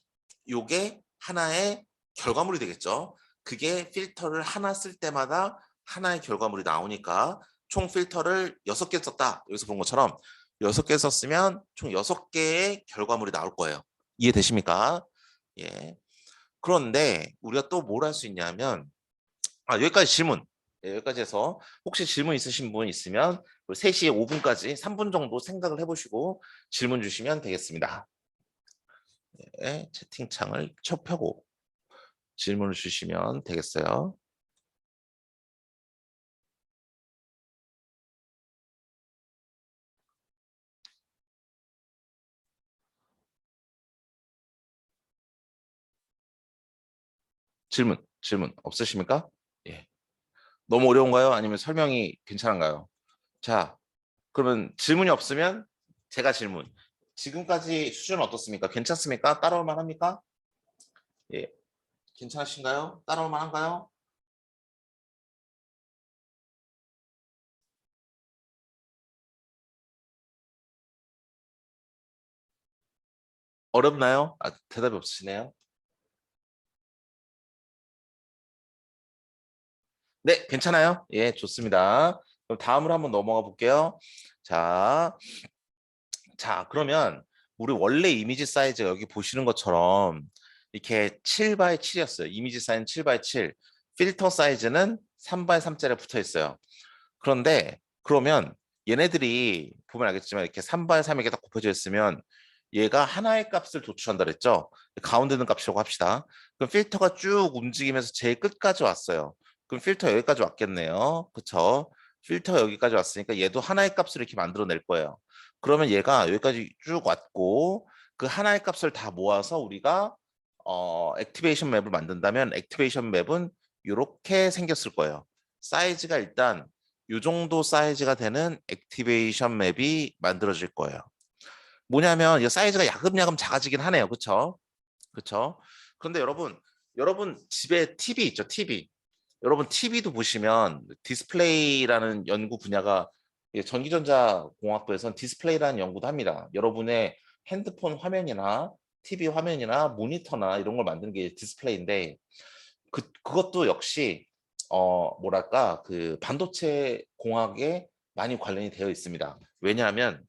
하나의 결과물이 되겠죠. 그게 필터를 하나 쓸 때마다 하나의 결과물이 나오니까 총 필터를 6개 썼다. 여기서 본 것처럼 6개 썼으면 총 6개의 결과물이 나올 거예요. 이해되십니까? 예. 그런데 우리가 또 뭘 할 수 있냐면 여기까지 질문. 예, 여기까지 해서 혹시 질문 있으신 분 있으면 3시에 5분까지 3분 정도 생각을 해보시고 질문 주시면 되겠습니다. 예, 채팅창을 펴고 질문을 주시면 되겠어요. 질문 없으십니까? 예. 너무 어려운가요? 아니면 설명이 괜찮은가요? 자, 그러면 질문이 없으면 제가 질문. 지금까지 수준은 어떻습니까? 괜찮습니까? 따라올 만합니까? 예. 괜찮으신가요? 따라올 만한가요? 어렵나요? 대답이 없으시네요. 네, 괜찮아요. 예, 좋습니다. 그럼 다음으로 한번 넘어가 볼게요. 자, 그러면 우리 원래 이미지 사이즈가 여기 보시는 것처럼 이렇게 7 by 7이었어요. 이미지 사이즈는 7 by 7. 필터 사이즈는 3 by 3짜리 붙어 있어요. 그런데 그러면 얘네들이 보면 알겠지만 이렇게 3 by 3 이렇게 딱 곱해져 있으면 얘가 하나의 값을 도출한다 그랬죠. 가운데 있는 값이라고 합시다. 그럼 필터가 쭉 움직이면서 제일 끝까지 왔어요. 그럼 필터 여기까지 왔겠네요. 그쵸? 필터 여기까지 왔으니까 얘도 하나의 값을 이렇게 만들어낼 거예요. 그러면 얘가 여기까지 쭉 왔고 그 하나의 값을 다 모아서 우리가 액티베이션 맵을 만든다면 액티베이션 맵은 이렇게 생겼을 거예요. 사이즈가 일단 이 정도 사이즈가 되는 액티베이션 맵이 만들어질 거예요. 뭐냐면 이 사이즈가 야금야금 작아지긴 하네요. 그쵸? 그쵸? 그런데 여러분 집에 TV 있죠? TV. 여러분 TV도 보시면 디스플레이라는 연구 분야가 전기전자 공학부에서는 디스플레이라는 연구도 합니다. 여러분의 핸드폰 화면이나 TV 화면이나 모니터나 이런 걸 만드는 게 디스플레이인데 그것도 역시 뭐랄까 그 반도체 공학에 많이 관련이 되어 있습니다. 왜냐하면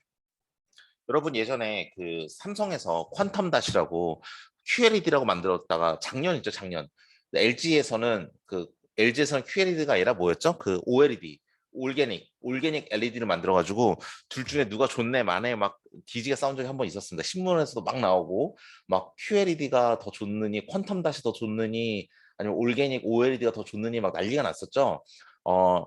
여러분 예전에 그 삼성에서 퀀텀 닷이라고 QLED라고 만들었다가 작년이죠, 작년. LG에서는 QLED가 아니라 뭐였죠? 그 OLED, 올게닉 LED를 만들어가지고 둘 중에 누가 좋네 마네 막 뒤지게 싸운 적이 한 번 있었습니다. 신문에서도 막 나오고 막 QLED가 더 좋느니 퀀텀 닷이 더 좋느니 아니면 올게닉 OLED가 더 좋느니 막 난리가 났었죠. 어,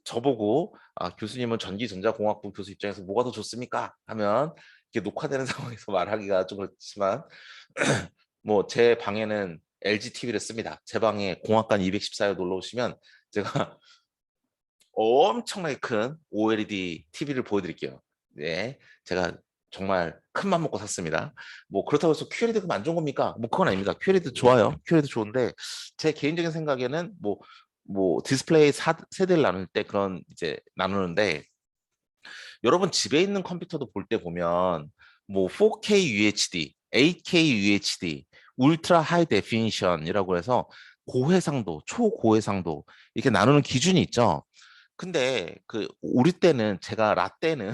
저보고 교수님은 전기전자공학부 교수 입장에서 뭐가 더 좋습니까? 하면 이게 녹화되는 상황에서 말하기가 좀 그렇지만 뭐 제 방에는 LG TV를 씁니다. 제 방에 공학관 214에 놀러 오시면 제가 엄청나게 큰 OLED TV를 보여드릴게요. 네, 제가 정말 큰 맘 먹고 샀습니다. 뭐 그렇다고 해서 QLED가 안 좋은 겁니까? 뭐 그건 아닙니다. QLED 좋아요. QLED 좋은데 제 개인적인 생각에는 뭐 디스플레이 세대를 나눌 때 그런 이제 나누는데 여러분 집에 있는 컴퓨터도 볼 때 보면 뭐 4K UHD, 8K UHD, 울트라 하이 데피니션이라고 해서 고해상도, 초고해상도 이렇게 나누는 기준이 있죠. 근데 그 우리 때는 제가 라떼는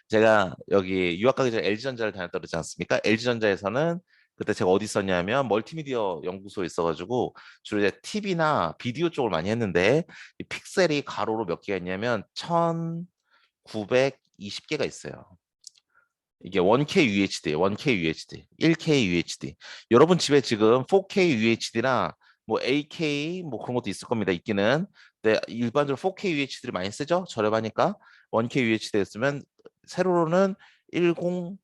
제가 여기 유학 가기 전에 LG전자를 다녔다 그러지 않습니까? LG전자에서는 그때 제가 어디 있었냐면 멀티미디어 연구소에 있어가지고 주로 이제 TV나 비디오 쪽을 많이 했는데 이 픽셀이 가로로 몇 개가 있냐면 1920개가 있어요. 이게 1K UHD, 1K UHD, 1K UHD. 여러분 집에 지금 4K UHD나 뭐 AK 뭐 그런 것도 있을 겁니다. 있기는. 근데 일반적으로 4K UHD를 많이 쓰죠. 저렴하니까 1K UHD였으면 세로로는 1080,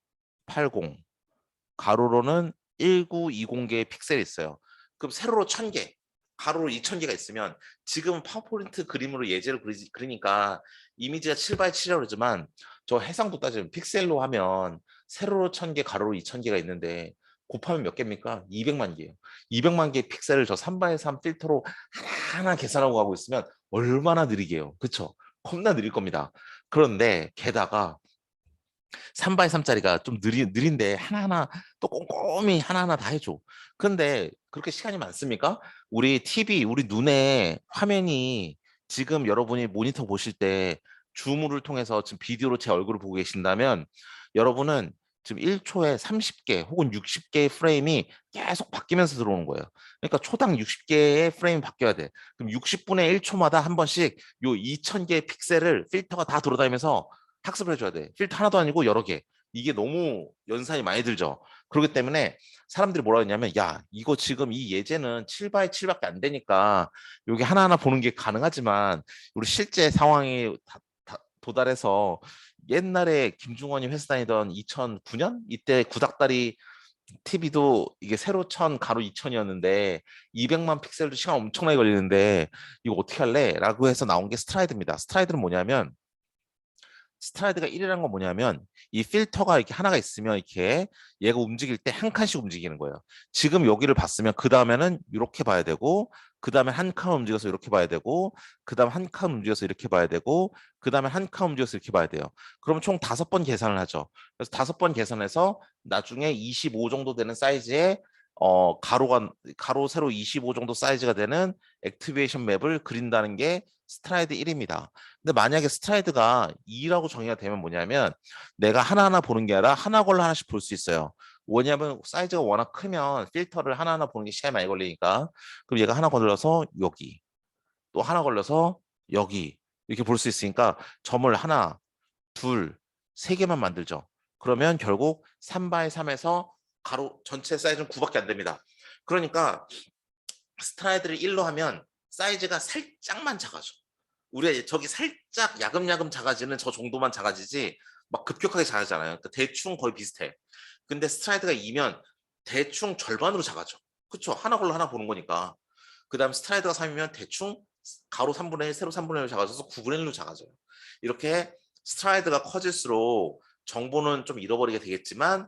가로로는 1920개의 픽셀이 있어요. 그럼 세로로 1000개, 가로로 2000개가 있으면 지금 파워포인트 그림으로 예제를 그리니까 이미지가 7x7이라고 그러지만 저 해상도 따지면 픽셀로 하면 세로로 1000개, 가로로 2000개가 있는데 곱하면 몇 개입니까? 200만 개예요. 200만 개의 픽셀을 저 3x3 필터로 하나하나 계산하고 가고 있으면 얼마나 느리게요. 그쵸? 겁나 느릴 겁니다. 그런데 게다가 3x3짜리가 좀 느린데 하나하나 또 꼼꼼히 하나하나 다 해줘. 근데 그렇게 시간이 많습니까? 우리 TV, 우리 눈에 화면이 지금 여러분이 모니터 보실 때 줌을 통해서 지금 비디오로 제 얼굴을 보고 계신다면 여러분은 지금 1초에 30개 혹은 60개의 프레임이 계속 바뀌면서 들어오는 거예요. 그러니까 초당 60개의 프레임이 바뀌어야 돼. 그럼 60분의 1초마다 한 번씩 요 2000개의 픽셀을 필터가 다 돌아다니면서 학습을 해줘야 돼. 필터 하나도 아니고 여러 개. 이게 너무 연산이 많이 들죠. 그렇기 때문에 사람들이 뭐라 했냐면 야 이거 지금 이 예제는 7x7밖에 안 되니까 여기 하나하나 보는 게 가능하지만 우리 실제 상황이 도달해서 옛날에 김중원이 회사 다니던 2009년 이때 구닥다리 TV도 이게 세로 1000 가로 2000이었는데 200만 픽셀도 시간 엄청나게 걸리는데 이거 어떻게 할래? 라고 해서 나온 게 스트라이드입니다. 스트라이드는 뭐냐면 스트라이드가 1이라는 건 뭐냐면 이 필터가 이렇게 하나가 있으면 이렇게 얘가 움직일 때 한 칸씩 움직이는 거예요. 지금 여기를 봤으면 그 다음에는 이렇게 봐야 되고 그 다음에 한 칸 움직여서 이렇게 봐야 되고 그 다음 한 칸 움직여서 이렇게 봐야 되고 그 다음에 한 칸 움직여서 이렇게 봐야 돼요. 그러면 총 5번 계산을 하죠. 그래서 5번 계산해서 나중에 25 정도 되는 사이즈의 가로 세로 25 정도 사이즈가 되는 액티베이션 맵을 그린다는 게 스트라이드 1입니다. 근데 만약에 스트라이드가 2라고 정의가 되면 뭐냐면 내가 하나하나 보는 게 아니라 하나 걸러 하나씩 볼 수 있어요. 왜냐하면 사이즈가 워낙 크면 필터를 하나하나 보는 게 시간이 많이 걸리니까 그럼 얘가 하나 걸려서 여기 또 하나 걸려서 여기 이렇게 볼 수 있으니까 점을 하나, 둘, 세 개만 만들죠. 그러면 결국 3x3에서 가로 전체 사이즈는 9밖에 안 됩니다. 그러니까 스트라이드를 1로 하면 사이즈가 살짝만 작아져. 우리가 저기 살짝 야금야금 작아지는 저 정도만 작아지지 막 급격하게 작아지잖아요. 그러니까 대충 거의 비슷해. 근데 스트라이드가 2면 대충 절반으로 작아져. 그쵸? 하나 걸로 하나 보는 거니까. 그 다음 스트라이드가 3이면 대충 가로 3분의 1, 세로 3분의 1로 작아져서 9분의 1로 작아져요. 이렇게 스트라이드가 커질수록 정보는 좀 잃어버리게 되겠지만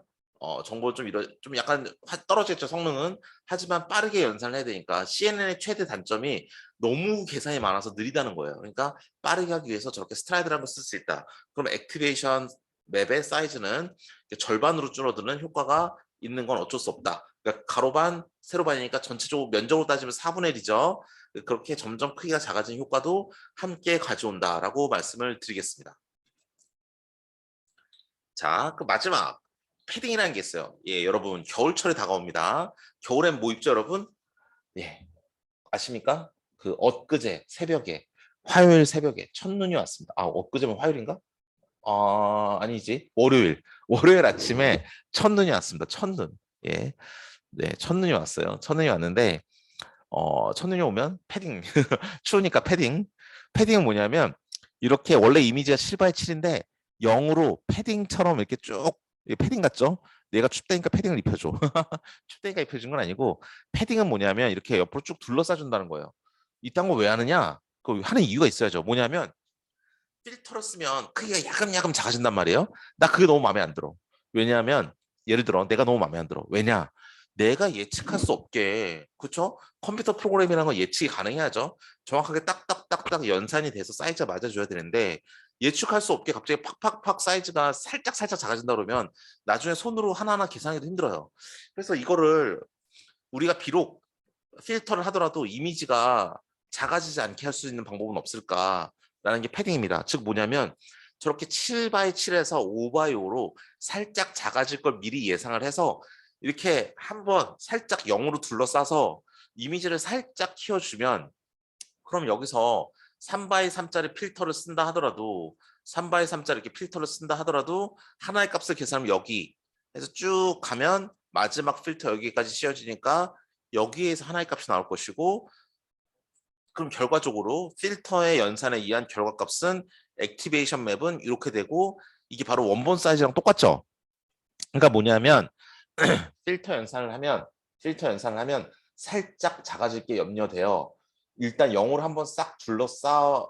정보 좀 약간 떨어지겠죠 성능은. 하지만 빠르게 연산을 해야 되니까 CNN의 최대 단점이 너무 계산이 많아서 느리다는 거예요. 그러니까 빠르게 하기 위해서 저렇게 스트라이드라는 걸 쓸 수 있다. 그럼 액티베이션 맵의 사이즈는 절반으로 줄어드는 효과가 있는 건 어쩔 수 없다. 그러니까 가로반, 세로반이니까 전체적으로 면적으로 따지면 4분의 1이죠. 그렇게 점점 크기가 작아진 효과도 함께 가져온다라고 말씀을 드리겠습니다. 자, 그 마지막 패딩이라는 게 있어요. 예, 여러분 겨울철이 다가옵니다. 겨울엔 뭐 입죠, 여러분? 예, 아십니까? 그 엊그제 새벽에 화요일 새벽에 첫눈이 왔습니다. 아, 엊그제면 화요일인가? 아니지. 월요일. 월요일 아침에 첫눈이 왔습니다. 첫눈. 예. 네, 첫눈이 왔어요. 첫눈이 왔는데 첫눈이 오면 패딩. 추우니까 패딩. 패딩은 뭐냐면 이렇게 원래 이미지가 7x7인데 0으로 패딩처럼 이렇게 쭉 패딩 같죠? 얘가 춥다니까 패딩을 입혀줘. 춥다니까 입혀준 건 아니고 패딩은 뭐냐면 이렇게 옆으로 쭉 둘러싸 준다는 거예요. 이딴 거 왜 하느냐? 그 하는 이유가 있어야죠. 뭐냐면 필터를 쓰면 크기가 야금야금 작아진단 말이에요. 나 그게 너무 마음에 안 들어. 왜냐하면 예를 들어 내가 너무 마음에 안 들어. 왜냐? 내가 예측할 수 없게 그쵸? 컴퓨터 프로그램이라는 건 예측이 가능해야죠. 정확하게 딱딱딱딱 연산이 돼서 사이즈가 맞아줘야 되는데 예측할 수 없게 갑자기 팍팍팍 사이즈가 살짝 작아진다 그러면 나중에 손으로 하나하나 계산하기도 힘들어요. 그래서 이거를 우리가 비록 필터를 하더라도 이미지가 작아지지 않게 할 수 있는 방법은 없을까라는 게 패딩입니다. 즉 뭐냐면 저렇게 7x7에서 5x5로 살짝 작아질 걸 미리 예상을 해서 이렇게 한번 살짝 0으로 둘러싸서 이미지를 살짝 키워주면 그럼 여기서 3x3짜리 필터를 쓴다 하더라도 3바이 3짜리 이렇게 필터를 쓴다 하더라도 하나의 값을 계산하면 여기 해서 쭉 가면 마지막 필터 여기까지 씌워지니까 여기에서 하나의 값이 나올 것이고, 그럼 결과적으로 필터의 연산에 의한 결과값은 액티베이션 맵은 이렇게 되고, 이게 바로 원본 사이즈랑 똑같죠. 그러니까 뭐냐면 필터 연산을 하면 살짝 작아질 게 염려돼요. 일단 0으로 한번 싹 둘러싸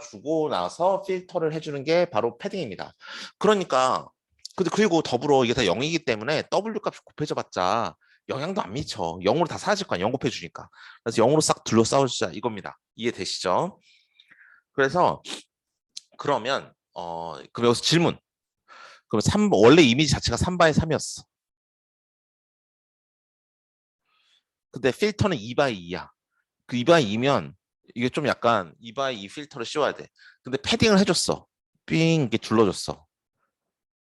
주고 나서 필터를 해주는 게 바로 패딩입니다. 그러니까 그리고 더불어 이게 다 0이기 때문에 W 값이 곱해져 봤자 영향도 안 미쳐. 0으로 다 사라질 거야. 0 곱해주니까. 그래서 0으로 싹 둘러싸주자 이겁니다. 이해되시죠? 그래서 그러면 그럼 여기서 질문. 그럼 원래 이미지 자체가 3바이 3이었어. 근데 필터는 2바이 2야. 그 2바이 2면 이게 좀 약간 2바이 2 필터를 씌워야 돼. 근데 패딩을 해줬어. 삥 이렇게 둘러줬어.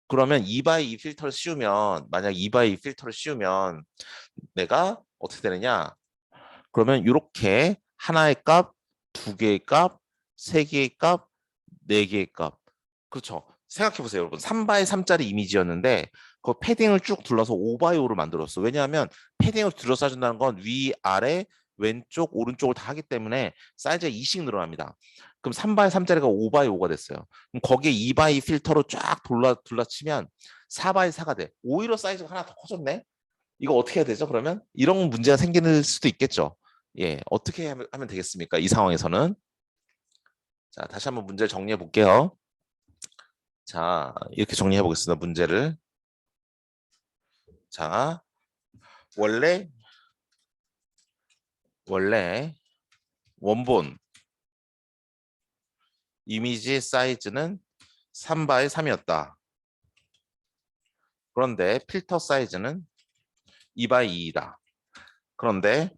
그러면 2바이 2 필터를 씌우면, 만약 2바이 2 필터를 씌우면 내가 어떻게 되느냐? 그러면 이렇게 하나의 값, 두 개의 값, 세 개의 값, 네 개의 값. 그렇죠. 생각해 보세요, 여러분. 3바이 3짜리 이미지였는데 그 패딩을 쭉 둘러서 5바이 5를 만들었어. 왜냐하면 패딩을 둘러싸 준다는 건 위, 아래, 왼쪽, 오른쪽을 다 하기 때문에 사이즈가 2씩 늘어납니다. 그럼 3바이 3짜리가 5바이 5가 됐어요. 그럼 거기에 2바이 필터로 쫙 둘러치면 4바이 4가 돼. 오히려 사이즈가 하나 더 커졌네. 이거 어떻게 해야 되죠? 그러면 이런 문제가 생길 수도 있겠죠. 예, 어떻게 하면 되겠습니까? 이 상황에서는. 자, 다시 한번 문제를 정리해 볼게요. 자, 이렇게 정리해 보겠습니다. 문제를. 자, 원래 원본 이미지 사이즈는 3바이 3이었다. 그런데 필터 사이즈는 2바이 2이다. 그런데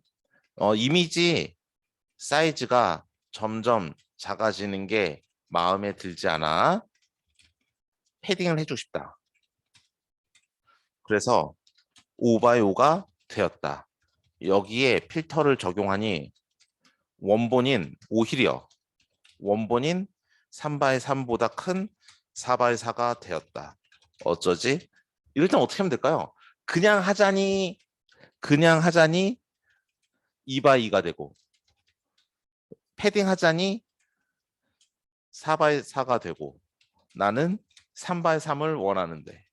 이미지 사이즈가 점점 작아지는 게 마음에 들지 않아 패딩을 해주고 싶다. 그래서 5바이 5가 되었다. 여기에 필터를 적용하니 원본인 오히려 원본인 3바이 3보다 큰 4바이 4가 되었다. 어쩌지? 이럴 땐 어떻게 하면 될까요? 그냥 하자니 2바이 2가 되고, 패딩 하자니 4바이 4가 되고, 나는 3바이 3을 원하는데,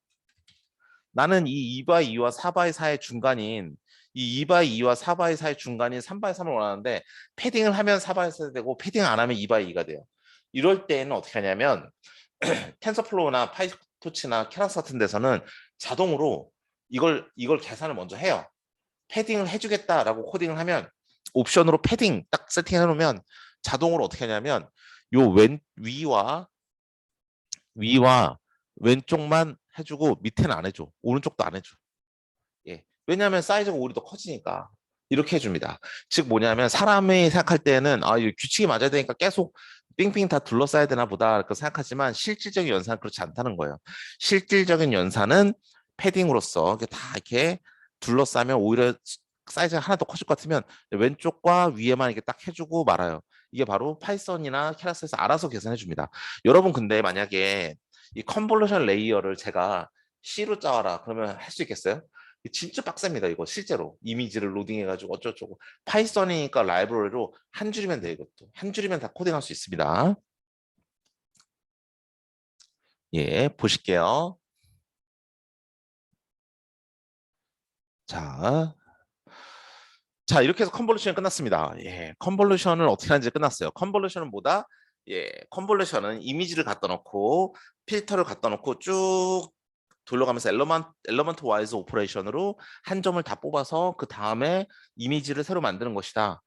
나는 이 2바이 2와 4바이 4의 중간인 이 2바이 2와 4바이 4의 중간인 3바이 3을 원하는데, 패딩을 하면 4바이 4가 되고 패딩을 안 하면 2바이 2가 돼요. 이럴 때는 어떻게 하냐면 텐서플로우나 파이토치나 케라스 같은 데서는 자동으로 이걸 계산을 먼저 해요. 패딩을 해주겠다라고 코딩을 하면 옵션으로 패딩 딱 세팅해 놓으면 자동으로 어떻게 하냐면 요 위와 왼쪽만 해주고 밑에는 안 해줘. 오른쪽도 안 해줘. 예. 왜냐하면 사이즈가 오히려 더 커지니까 이렇게 해줍니다. 즉 뭐냐면 사람이 생각할 때는 이 규칙이 맞아야 되니까 계속 삥삥 다 둘러싸야 되나 보다 이렇게 생각하지만 실질적인 연산은 그렇지 않다는 거예요. 실질적인 연산은 패딩으로서 다 이렇게 둘러싸면 오히려 사이즈가 하나 더 커질 것 같으면 왼쪽과 위에만 이렇게 딱 해주고 말아요. 이게 바로 파이썬이나 케라스에서 알아서 계산해 줍니다. 여러분 근데 만약에 이 컨볼루션 레이어를 제가 C로 짜와라 그러면 할 수 있겠어요? 진짜 빡셉니다. 이거 실제로 이미지를 로딩해가지고 어쩌고저쩌고. 파이썬이니까 라이브러리로 한 줄이면 돼. 이것도 한 줄이면 다 코딩할 수 있습니다. 예, 보실게요. 자, 이렇게 해서 컨볼루션이 끝났습니다. 예, 컨볼루션을 어떻게 하는지 끝났어요. 컨볼루션은 뭐다? 예, 컨볼루션은 이미지를 갖다 놓고 필터를 갖다 놓고 쭉 돌려가면서 엘러먼트 와이즈 오퍼레이션으로 한 점을 다 뽑아서 그 다음에 이미지를 새로 만드는 것이다.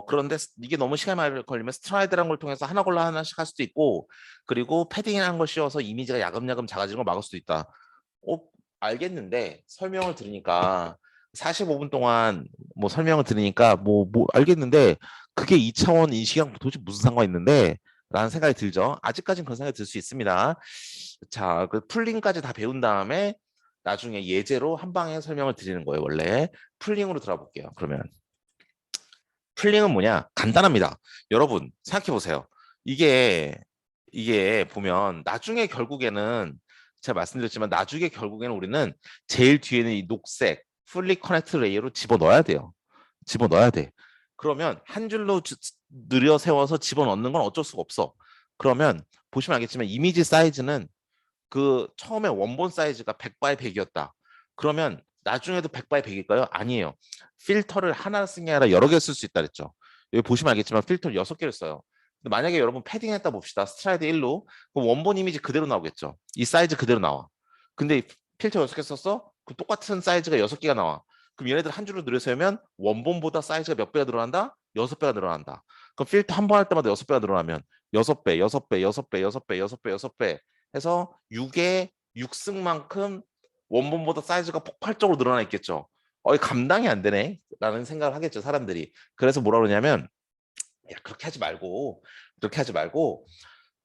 그런데 이게 너무 시간이 많이 걸리면 스트라이드라는 걸 통해서 하나 골라 하나씩 할 수도 있고, 그리고 패딩이라는 걸 씌워서 이미지가 야금야금 작아지는 걸 막을 수도 있다. 어, 알겠는데 설명을 들으니까 45분 동안 뭐 설명을 들으니까 뭐 알겠는데 그게 2차원 인식이랑 도대체 무슨 상관이 있는데 라는 생각이 들죠. 아직까지는 그런 생각이 들 수 있습니다. 자, 그 풀링까지 다 배운 다음에 나중에 예제로 한 방에 설명을 드리는 거예요. 원래 풀링으로 들어가 볼게요. 그러면 풀링은 뭐냐? 간단합니다. 여러분 생각해 보세요. 이게 이게 보면 나중에 결국에는 제가 말씀드렸지만 나중에 결국에는 우리는 제일 뒤에는 이 녹색 풀리 커넥트 레이어로 집어넣어야 돼요. 집어넣어야 돼. 그러면 한 줄로 늘여 세워서 집어넣는 건 어쩔 수가 없어. 그러면 보시면 알겠지만 이미지 사이즈는 그 처음에 원본 사이즈가 100 바이 100이었다. 그러면 나중에도 100 바이 100일까요? 아니에요. 필터를 하나 쓴 게 아니라 여러 개 쓸 수 있다 그랬죠. 여기 보시면 알겠지만 필터를 6개를 써요. 근데 만약에 여러분 패딩 했다 봅시다. 스트라이드 1로. 그럼 원본 이미지 그대로 나오겠죠. 이 사이즈 그대로 나와. 근데 필터 6개 썼어? 그 똑같은 사이즈가 6개가 나와. 그럼 얘네들 한 줄로 늘려 세우면 원본보다 사이즈가 몇 배가 늘어난다? 6배가 늘어난다. 그럼 필터 한 번 할 때마다 6배가 늘어나면 6배, 6배, 6배, 6배, 6배, 6배 해서 6의 6승만큼 원본보다 사이즈가 폭발적으로 늘어나 있겠죠. 감당이 안 되네 라는 생각을 하겠죠 사람들이. 그래서 뭐라 그러냐면 야, 그렇게 하지 말고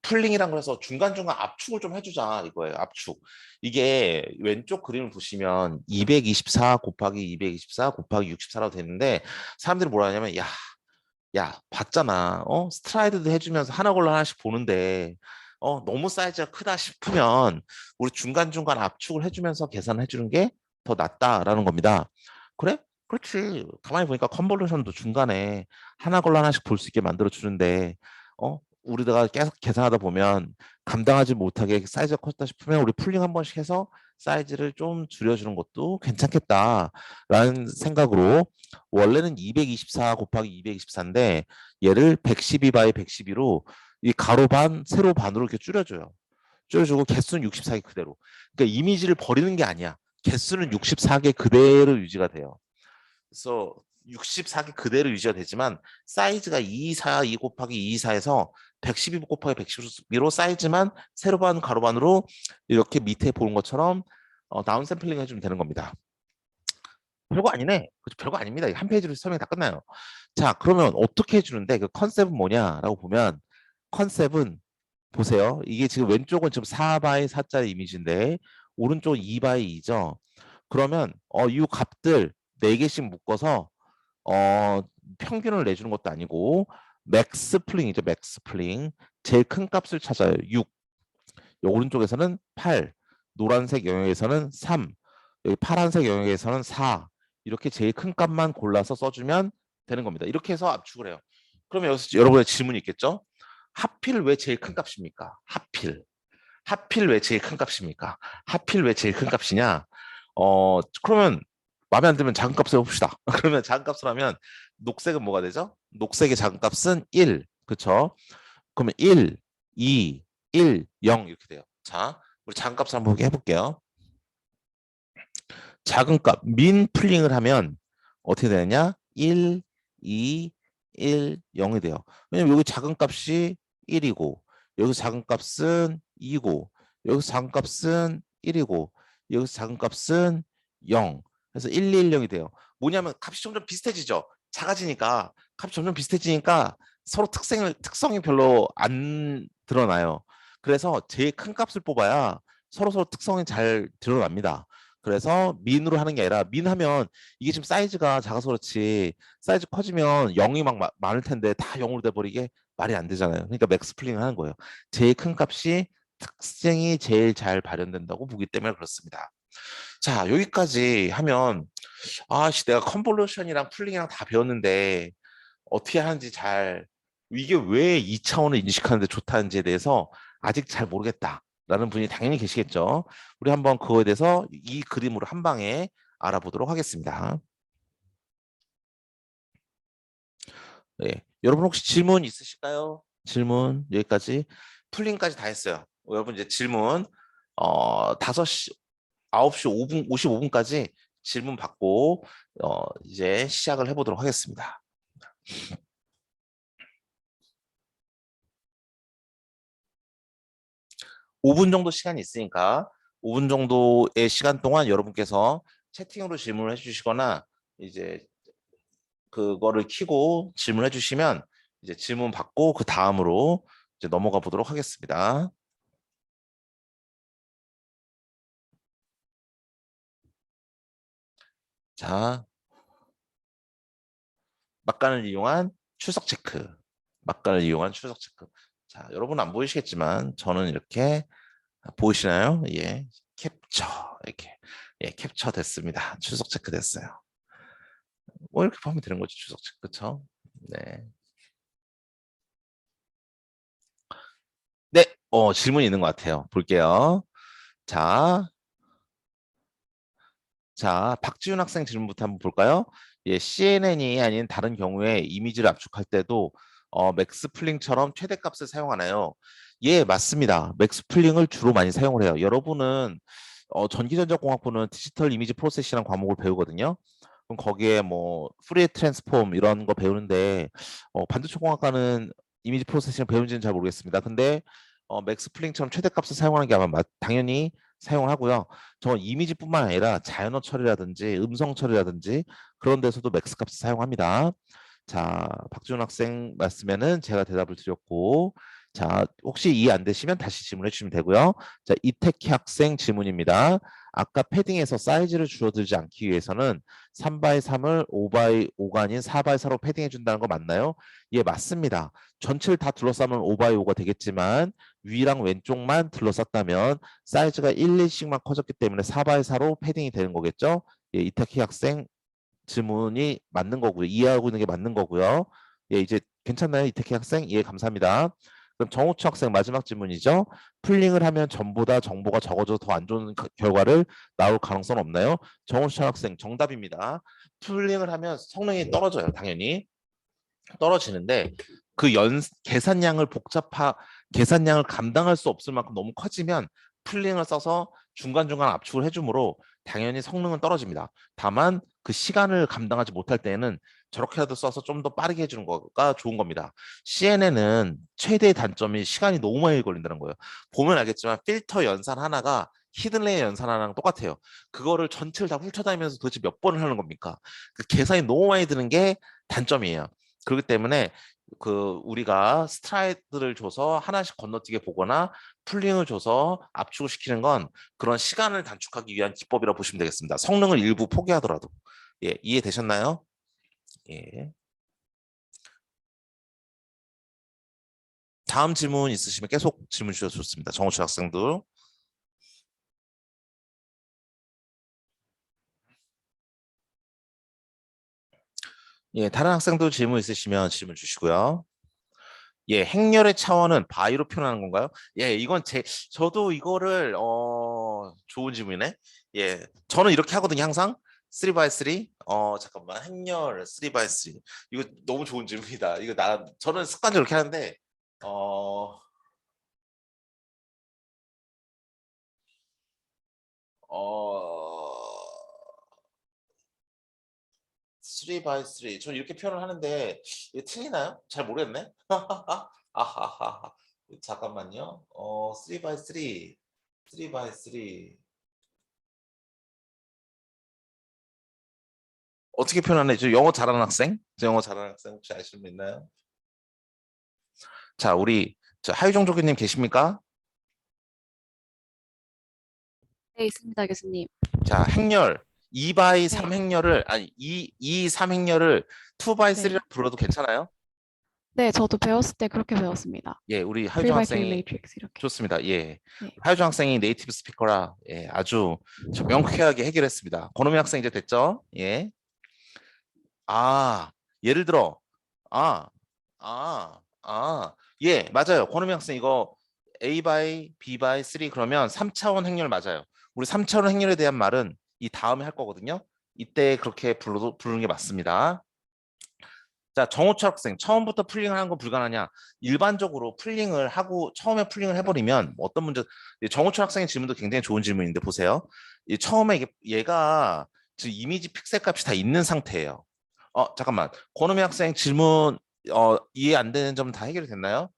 풀링이란 그래서 중간중간 압축을 좀 해주자 이거예요. 압축. 이게 왼쪽 그림을 보시면 224 곱하기 224 곱하기 64라고 되는데 사람들이 뭐라 하냐면 야, 봤잖아. 스트라이드도 해주면서 하나 걸로 하나씩 보는데, 너무 사이즈가 크다 싶으면 우리 중간중간 압축을 해주면서 계산해 주는 게 더 낫다라는 겁니다. 그래? 그렇지. 가만히 보니까 컨볼루션도 중간에 하나 걸로 하나씩 볼 수 있게 만들어 주는데, 우리가 계속 계산하다 보면 감당하지 못하게 사이즈가 컸다 싶으면 우리 풀링 한 번씩 해서 사이즈를 좀 줄여주는 것도 괜찮겠다라는 생각으로 원래는 224 곱하기 224인데 얘를 112 바이 112로 이 가로 반, 세로 반으로 이렇게 줄여줘요. 줄여주고 개수는 64개 그대로. 그러니까 이미지를 버리는 게 아니야. 개수는 64개 그대로 유지가 돼요. 그래서 64개 그대로 유지가 되지만 사이즈가 224, 2 곱하기 224에서 112 곱하기 112로 사이즈만 세로 반, 가로 반으로 이렇게 밑에 보는 것처럼 다운 샘플링 해주면 되는 겁니다. 별거 아니네. 그죠? 별거 아닙니다. 한 페이지로 설명이 다 끝나요. 자, 그러면 어떻게 해주는데 그 컨셉은 뭐냐라고 보면 컨셉은 보세요. 이게 지금 왼쪽은 지금 4 바이 4짜리 이미지인데 오른쪽 2 바이 2죠. 그러면 이 값들 4개씩 묶어서 어, 평균을 내주는 것도 아니고 맥스 플링이죠. 맥스 플링. 제일 큰 값을 찾아요. 6. 오른쪽에서는 8. 노란색 영역에서는 3. 여기 파란색 영역에서는 4. 이렇게 제일 큰 값만 골라서 써주면 되는 겁니다. 이렇게 해서 압축을 해요. 그러면 여기서 여러분의 질문이 있겠죠? 하필 왜 제일 큰 값입니까? 하필 왜 제일 큰 값입니까? 하필 왜 제일 큰 값이냐? 그러면 마음에 안 들면 작은 값을 해봅시다. 그러면 작은 값을 하면 녹색은 뭐가 되죠? 녹색의 작은 값은 1. 그쵸? 그러면 1, 2, 1, 0 이렇게 돼요. 자, 우리 작은 값을 한번 해볼게요. 작은 값, 민 풀링을 하면 어떻게 되느냐? 1, 2, 1, 0이 돼요. 왜냐면 여기 작은 값이 1이고, 여기서 작은 값은 2고, 여기서 작은 값은 1이고, 여기서 작은 값은 0. 그래서 1, 2, 1, 0이 돼요. 뭐냐면 값이 점점 비슷해지죠. 작아지니까, 값이 점점 비슷해지니까 서로 특성이 별로 안 드러나요. 그래서 제일 큰 값을 뽑아야 서로 특성이 잘 드러납니다. 그래서 민으로 하는 게 아니라 민 하면 이게 지금 사이즈가 작아서 그렇지 사이즈 커지면 0이 막 많을 텐데 다 0으로 돼버리게 말이 안 되잖아요. 그러니까 맥스 플링을 하는 거예요. 제일 큰 값이 특성이 제일 잘 발현된다고 보기 때문에 그렇습니다. 자, 여기까지 하면 아씨 내가 컨볼루션이랑 풀링이랑 다 배웠는데 어떻게 하는지 잘 이게 왜 2차원을 인식하는데 좋다는지에 대해서 아직 잘 모르겠다라는 분이 당연히 계시겠죠. 우리 한번 그거에 대해서 이 그림으로 한 방에 알아보도록 하겠습니다. 네. 여러분 혹시 질문 있으실까요? 질문 여기까지 풀링까지 다 했어요. 여러분 이제 질문 5시 9시 5분 55분까지 질문 받고 이제 시작을 해보도록 하겠습니다. 5분 정도 시간이 있으니까 5분 정도의 시간 동안 여러분께서 채팅으로 질문을 해주시거나 이제 그거를 키고 질문해 주시면 이제 질문 받고 그 다음으로 이제 넘어가 보도록 하겠습니다. 자, 막간을 이용한 출석 체크. 막간을 이용한 출석 체크. 자, 여러분 안 보이시겠지만 저는 이렇게 보이시나요? 예, 캡처 이렇게 예, 캡처 됐습니다. 출석 체크 됐어요. 뭐 이렇게 보면 되는 거죠, 출석 체크. 그렇죠? 네. 네, 질문 있는 것 같아요. 볼게요. 자, 박지훈 학생 질문부터 한번 볼까요? 예, CNN이 아닌 다른 경우에 이미지를 압축할 때도 맥스 플링처럼 최대값을 사용하나요? 예, 맞습니다. 맥스 플링을 주로 많이 사용을 해요. 여러분은 전기전자공학부는 디지털 이미지 프로세싱이라는 과목을 배우거든요. 그럼 거기에 뭐 프리에 트랜스폼 이런 거 배우는데 반도체공학과는 이미지 프로세싱을 배우는지는 잘 모르겠습니다. 근데 맥스 플링처럼 최대값을 사용하는 게 아마 당연히 사용을 하고요. 저 이미지뿐만 아니라 자연어 처리라든지 음성 처리라든지 그런 데서도 맥스 값을 사용합니다. 자, 박지훈 학생 말씀에는 제가 대답을 드렸고, 자, 혹시 이해 안 되시면 다시 질문해 주시면 되고요. 자, 이태키 학생 질문입니다. 아까 패딩에서 사이즈를 줄어들지 않기 위해서는 3x 3을 5x 5가 아닌 4x 4로 패딩해 준다는 거 맞나요? 예, 맞습니다. 전체를 다 둘러싸면 5x 5가 되겠지만 위랑 왼쪽만 둘러쌌다면 사이즈가 1, 2씩만 커졌기 때문에 4x 4로 패딩이 되는 거겠죠? 예, 이태키 학생 질문이 맞는 거고요. 이해하고 있는 게 맞는 거고요. 예, 이제 괜찮나요? 이태키 학생? 예, 감사합니다. 그럼 정우철 학생 마지막 질문이죠. 풀링을 하면 전보다 정보가 적어져 더 안 좋은 결과를 나올 가능성 없나요? 정우철 학생 정답입니다. 풀링을 하면 성능이 떨어져요. 당연히. 떨어지는데 그 계산량을 계산량을 감당할 수 없을 만큼 너무 커지면 풀링을 써서 중간중간 압축을 해주므로 당연히 성능은 떨어집니다. 다만 그 시간을 감당하지 못할 때에는 저렇게라도 써서 좀 더 빠르게 해주는 거가 좋은 겁니다. CNN은 최대의 단점이 시간이 너무 많이 걸린다는 거예요. 보면 알겠지만 필터 연산 하나가 히든레이어 연산 하나랑 똑같아요. 그거를 전체를 다 훑어다니면서 도대체 몇 번을 하는 겁니까? 그 계산이 너무 많이 드는 게 단점이에요. 그렇기 때문에 그 우리가 스트라이드를 줘서 하나씩 건너뛰게 보거나 풀링을 줘서 압축을 시키는 건 그런 시간을 단축하기 위한 기법이라고 보시면 되겠습니다. 성능을 일부 포기하더라도. 예, 이해되셨나요? 예. 다음 질문 있으시면 계속 질문 주셔도 좋습니다. 정우철 학생도. 예, 다른 학생도 질문 있으시면 질문 주시고요. 예, 행렬의 차원은 바위로 표현하는 건가요? 예, 저도 이거를 좋은 질문이네. 예, 저는 이렇게 하거든요, 항상 3x3. 잠깐만, 행렬 3x3. 이거 너무 좋은 질문이다. 저는 습관적으로 이렇게 하는데 어, 어, 3x3. 저는 이렇게 표현을 하는데 이게 틀리나요? 잘 모르겠네. 아하하. 잠깐만요. 3x3. 3x3. 어떻게 표현하나요? 저 영어 잘하는 학생? 저 영어 잘하는 학생 혹시 아시는 분 있나요? 자, 우리 하유정 조교님 계십니까? 네, 있습니다, 교수님. 자, 행렬 2x 네, 3 행렬을 아니 2 3 행렬을 2x 네. 3라고 불러도 괜찮아요? 네, 저도 배웠을 때 그렇게 배웠습니다. 예, 우리 하유정 3 by 3 학생이 matrix 이렇게. 좋습니다. 예. 네. 하유정 학생이 네이티브 스피커라 예, 아주 명쾌하게 해결했습니다. 권호미 학생 이제 됐죠? 예. 아, 예를 들어 아, 예, 맞아요. 권우명 학생 이거 A by B by 3 그러면 3차원 행렬 맞아요. 우리 3차원 행렬에 대한 말은 이 다음에 할 거거든요. 이때 그렇게 부르는 게 맞습니다. 자, 정호철 학생 처음부터 풀링을 하는 건 불가능하냐? 일반적으로 풀링을 하고 처음에 풀링을 해버리면 뭐 어떤 문제? 정호철 학생의 질문도 굉장히 좋은 질문인데 보세요. 처음에 얘가 지금 이미지 픽셀 값이 다 있는 상태예요. 잠깐만. 권우미 학생 질문 이해 안 되는 점은 다 해결이 됐나요?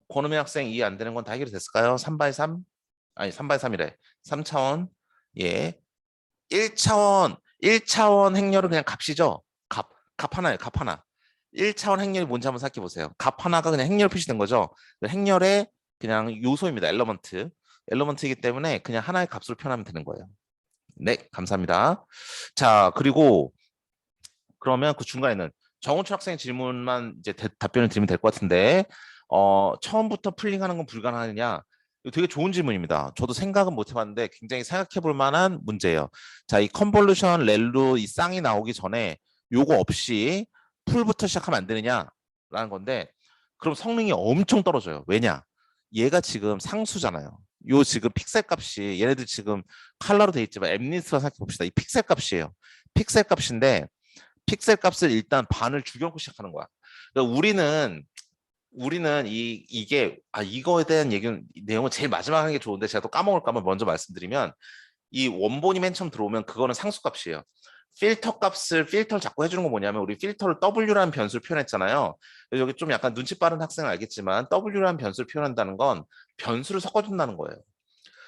권우미 학생 이해 안 되는 건 다 해결이 됐을까요? 3x 3? 아니 3x 3이래. 3차원. 예. 1차원 행렬은 그냥 값이죠. 값 하나예요. 값 하나. 1차원 행렬이 뭔지 한번 생각해 보세요. 값 하나가 그냥 행렬 표시된 거죠. 행렬의 그냥 요소입니다. 엘러먼트. 엘러먼트이기 때문에 그냥 하나의 값으로 표현하면 되는 거예요. 네, 감사합니다. 자, 그리고 그러면 그 중간에는 정우철 학생 질문만 이제 답변을 드리면 될 것 같은데 처음부터 풀링하는 건 불가능하느냐? 이거 되게 좋은 질문입니다. 저도 생각은 못 해봤는데 굉장히 생각해 볼 만한 문제예요. 자, 이 컨볼루션 렐로 이 쌍이 나오기 전에 요거 없이 풀부터 시작하면 안 되느냐라는 건데 그럼 성능이 엄청 떨어져요. 왜냐? 얘가 지금 상수잖아요. 요 지금 픽셀 값이 얘네들 지금 칼라로 돼 있지만 엠니스트라 생각해 봅시다. 이 픽셀 값이에요. 픽셀 값인데 픽셀 값을 일단 반을 죽여놓고 시작하는 거야. 그러니까 우리는 이게 이거에 대한 얘기는 내용은 제일 마지막 하는 게 좋은데 제가 또 까먹을까 봐 먼저 말씀드리면 이 원본이 맨 처음 들어오면 그거는 상수값이에요. 필터를 자꾸 해주는 건 뭐냐면 우리 필터를 W라는 변수를 표현했잖아요. 그래서 여기 좀 약간 눈치 빠른 학생은 알겠지만 W라는 변수를 표현한다는 건 변수를 섞어준다는 거예요.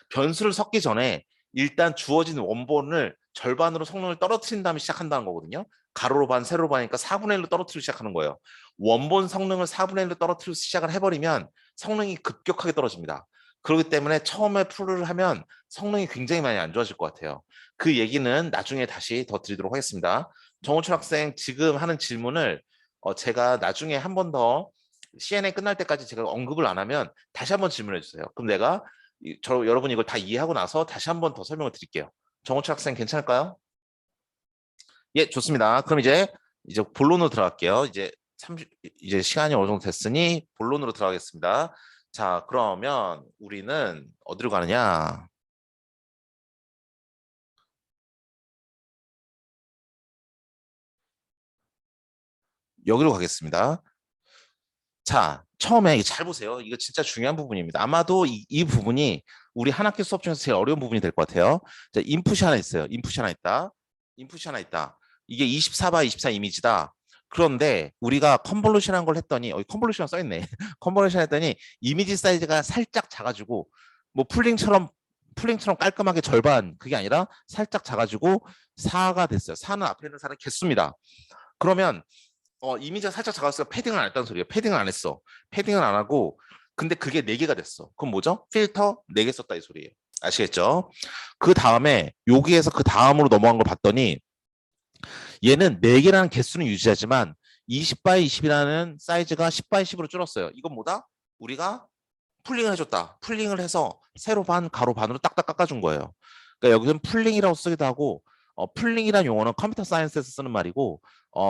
변수를 섞기 전에 일단 주어진 원본을 절반으로 성능을 떨어뜨린 다음에 시작한다는 거거든요. 가로로 반, 세로로 반이니까 4분의 1로 떨어뜨리고 시작하는 거예요. 원본 성능을 4분의 1로 떨어뜨리고 시작을 해버리면 성능이 급격하게 떨어집니다. 그렇기 때문에 처음에 풀을 하면 성능이 굉장히 많이 안 좋아질 것 같아요. 그 얘기는 나중에 다시 더 드리도록 하겠습니다. 정호철 학생 지금 하는 질문을 제가 나중에 한 번 더 CNA 끝날 때까지 제가 언급을 안 하면 다시 한번 질문해 주세요. 그럼 내가 여러분이 이걸 다 이해하고 나서 다시 한번 더 설명을 드릴게요. 정호철 학생 괜찮을까요? 예, 좋습니다. 그럼 이제 본론으로 들어갈게요. 이제 시간이 어느 정도 됐으니 본론으로 들어가겠습니다. 자, 그러면 우리는 어디로 가느냐? 여기로 가겠습니다. 자, 처음에 잘 보세요. 이거 진짜 중요한 부분입니다. 아마도 이 부분이 우리 한 학기 수업 중에서 제일 어려운 부분이 될 것 같아요. 자, 인풋이 하나 있어요. 인풋이 하나 있다. 인풋이 하나 있다. 이게 24 바이 24 이미지다. 그런데 우리가 컨볼루션한 걸 했더니 컨볼루션 써 있네. 컨볼루션 했더니 이미지 사이즈가 살짝 작아지고 뭐 풀링처럼 깔끔하게 절반 그게 아니라 살짝 작아지고 4가 됐어요. 4는 앞에 있는 4는 개수입니다. 그러면 이미지가 살짝 작았으니까 패딩을 안 했다는 소리예요. 패딩을 안 했어. 패딩을 안 하고 근데 그게 4개가 됐어. 그럼 뭐죠? 필터 4개 썼다 이 소리예요. 아시겠죠? 그 다음에 여기에서 그 다음으로 넘어간 걸 봤더니 얘는 4개라는 개수는 유지하지만 20 바이 20이라는 사이즈가 10 바이 10으로 줄었어요. 이건 뭐다? 우리가 풀링을 해줬다. 풀링을 해서 세로 반, 가로 반으로 딱딱 깎아준 거예요. 그러니까 여기서는 풀링이라고 쓰기도 하고 풀링이라는 용어는 컴퓨터 사이언스에서 쓰는 말이고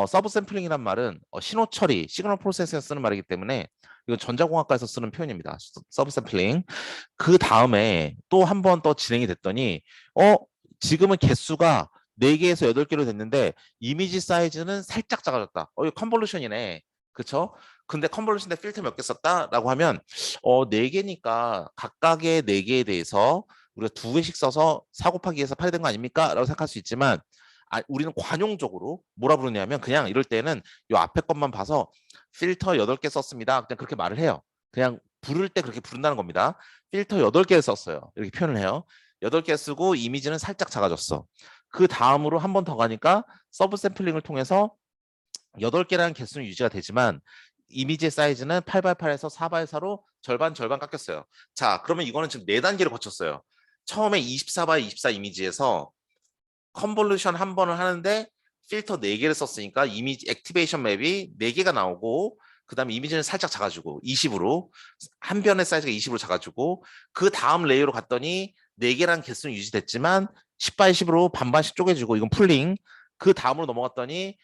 서브 샘플링이란 말은 신호 처리, 시그널 프로세스에서 쓰는 말이기 때문에 이건 전자공학과에서 쓰는 표현입니다. 서브 샘플링. 그 다음에 또 한 번 더 진행이 됐더니 지금은 개수가 4개에서 8개로 됐는데 이미지 사이즈는 살짝 작아졌다. 이거 컨볼루션이네. 그쵸? 근데 컨볼루션 때 필터 몇 개 썼다라고 하면 4개니까 각각의 4개에 대해서 우리가 2개씩 써서 4 곱하기 2에서 8이 된 거 아닙니까? 라고 생각할 수 있지만 우리는 관용적으로 뭐라 부르냐면 그냥 이럴 때는 요 앞에 것만 봐서 필터 8개 썼습니다. 그냥 그렇게 말을 해요. 그냥 부를 때 그렇게 부른다는 겁니다. 필터 8개 썼어요. 이렇게 표현을 해요. 8개 쓰고 이미지는 살짝 작아졌어. 그 다음으로 한 번 더 가니까 서브 샘플링을 통해서 8개라는 개수는 유지가 되지만 이미지의 사이즈는 8x8에서 4x4로 절반 깎였어요. 자, 그러면 이거는 지금 4단계를 거쳤어요. 처음에 24x24 이미지에서 컨볼루션 한 번을 하는데 필터 4개를 썼으니까 이미지 액티베이션 맵이 4개가 나오고 그다음에 이미지는 살짝 작아지고 20으로 한 변의 사이즈가 20으로 작아지고 그 다음 레이어로 갔더니 4개라는 개수는 유지됐지만 10x10으로 반반씩 쪼개지고 이건 풀링. 그 다음으로 넘어갔더니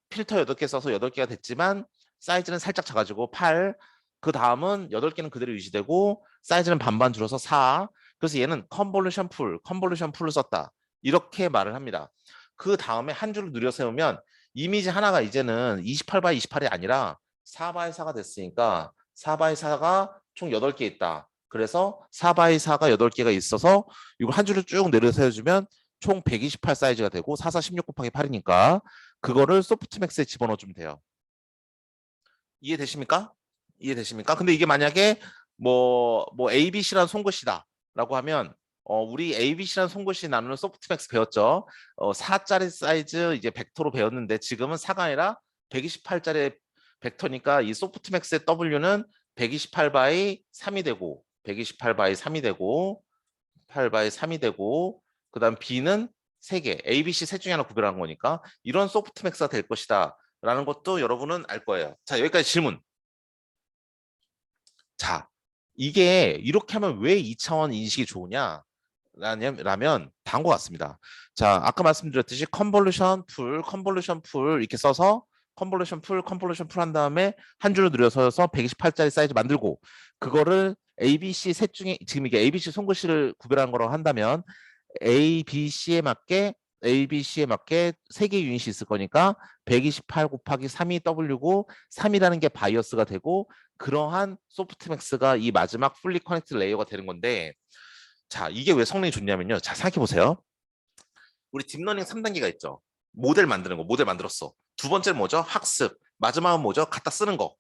필터 8개 써서 8개가 됐지만 사이즈는 살짝 작아지고 8. 그 다음은 8개는 그대로 유지되고 사이즈는 반반 줄어서 4. 그래서 얘는 컨볼루션 풀을 썼다. 이렇게 말을 합니다. 그 다음에 한 줄을 늘려 세우면 이미지 하나가 이제는 28 바이 28이 아니라 4 바이 4가 됐으니까 4 바이 4가 총 8개 있다. 그래서 4 바이 4가 8개가 있어서 이걸 한 줄을 쭉 내려 세워주면 총 128 사이즈가 되고 4, 4, 16 곱하기 8이니까 그거를 소프트맥스에 집어넣어주면 돼요. 이해되십니까? 이해되십니까? 근데 이게 만약에 뭐 ABC라는 송글씨다 라고 하면 우리 ABC라는 송글씨 나누는 소프트맥스 배웠죠. 4짜리 사이즈 이제 벡터로 배웠는데 지금은 4가 아니라 128짜리 벡터니까 이 소프트맥스의 W는 128 바이 3이 되고 128 바이 3이 되고 8 바이 3이 되고 그다음 B는 세 개, A, B, C 셋 중에 하나 구별한 거니까 이런 소프트맥스가 될 것이다 라는 것도 여러분은 알 거예요. 자, 여기까지 질문. 자, 이게 이렇게 하면 왜 2차원 인식이 좋으냐? 라면 다음과 같습니다. 자, 아까 말씀드렸듯이 컨볼루션 풀 이렇게 써서 컨볼루션 풀 한 다음에 한 줄로 늘려서 128짜리 사이즈 만들고 그거를 A, B, C 셋 중에 지금 이게 A, B, C 손글씨를 구별한 거라고 한다면 A, B, C에 맞게 세 개의 유닛이 있을 거니까 128 곱하기 3이 W고 3이라는 게 바이어스가 되고 그러한 소프트맥스가 이 마지막 풀리 커넥트 레이어가 되는 건데 자, 이게 왜 성능이 좋냐면요. 자, 생각해 보세요. 우리 딥러닝 3단계가 있죠. 모델 만드는 거, 모델 만들었어. 두 번째는 뭐죠? 학습. 마지막은 뭐죠? 갖다 쓰는 거.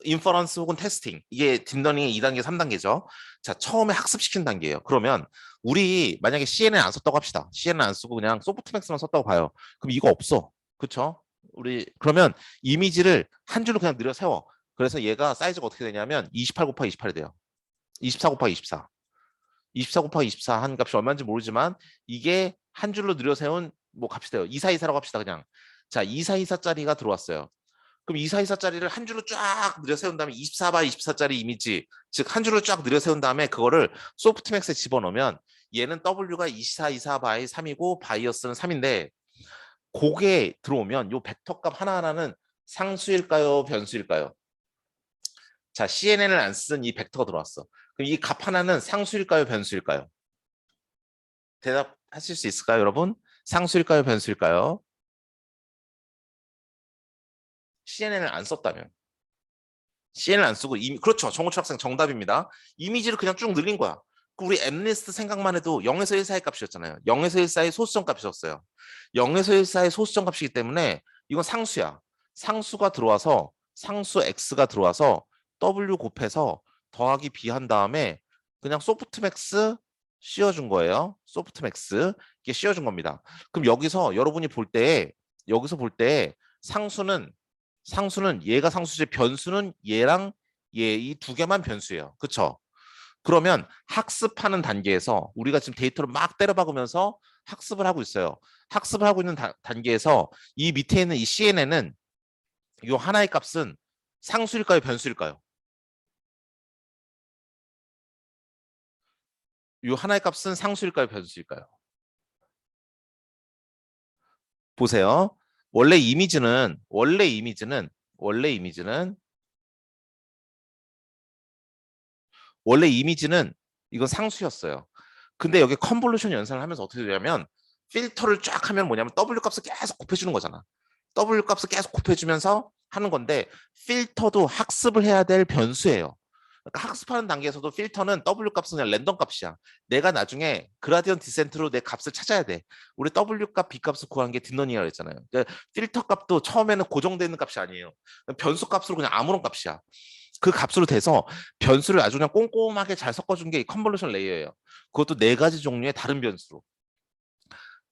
인퍼런스 혹은 테스팅. 이게 딥러닝의 2단계, 3단계죠. 자, 처음에 학습시키는 단계예요. 그러면 우리 만약에 CNN 안 썼다고 합시다. CNN 안 쓰고 그냥 소프트맥스만 썼다고 봐요. 그럼 이거 없어. 그렇죠? 우리 그러면 이미지를 한 줄로 그냥 늘려 세워. 그래서 얘가 사이즈가 어떻게 되냐면 28 곱하기 28이 돼요. 24 곱하기 24. 24 곱하기 24 한 값이 얼마인지 모르지만 이게 한 줄로 늘여세운 뭐 값이 돼요. 2424라고 합시다 그냥. 자, 2424짜리가 들어왔어요. 그럼 2424짜리를 한 줄로 쫙 늘여세운 다음에 24 24짜리 이미지, 즉 한 줄로 쫙 늘여세운 다음에 그거를 소프트맥스에 집어넣으면 얘는 W가 2424 바이 3이고 바이어스는 3인데 그게 들어오면 요 벡터 값 하나하나는 상수일까요? 변수일까요? 자, CNN을 안 쓴 이 벡터가 들어왔어. 그럼 이 값 하나는 상수일까요? 변수일까요? 대답하실 수 있을까요, 여러분? 상수일까요? 변수일까요? CNN을 안 썼다면. CNN을 안 쓰고 그렇죠. 정우철 학생 정답입니다. 이미지를 그냥 쭉 늘린 거야. 우리 엠리스트 생각만 해도 0에서 1 사이 값이었잖아요. 0에서 1 사이 소수점 값이었어요. 0에서 1 사이 소수점 값이기 때문에 이건 상수야. 상수가 들어와서 상수 x가 들어와서 w 곱해서 더하기 b 한 다음에 그냥 소프트맥스 씌워준 거예요. 소프트맥스 이게 씌워준 겁니다. 그럼 여기서 여러분이 볼 때 상수는 얘가 상수지 변수는 얘랑 얘 이 두 개만 변수예요. 그렇죠? 그러면 학습하는 단계에서 우리가 지금 데이터를 막 때려박으면서 학습을 하고 있어요. 학습을 하고 있는 단계에서 이 밑에 있는 이 CNN은 이 하나의 값은 상수일까요? 변수일까요? 이 하나의 값은 상수일까요? 변수일까요? 보세요. 원래 이미지는 이건 상수였어요. 근데 여기 컨볼루션 연산을 하면서 어떻게 되냐면 필터를 쫙 하면 뭐냐면 W 값을 계속 곱해주는 거잖아. W 값을 계속 곱해주면서 하는 건데 필터도 학습을 해야 될 변수예요. 그러니까 학습하는 단계에서도 필터는 W 값은 그냥 랜덤 값이야. 내가 나중에 그라디언트 디센트로 내 값을 찾아야 돼. 우리 W 값, B 값을 구한 게 딥러닝이라고 했잖아요. 그러니까 필터 값도 처음에는 고정되어 있는 값이 아니에요. 변수 값으로 그냥 아무런 값이야. 그 값으로 돼서 변수를 아주 그냥 꼼꼼하게 잘 섞어준 게 이 컨볼루션 레이어예요. 그것도 네 가지 종류의 다른 변수로.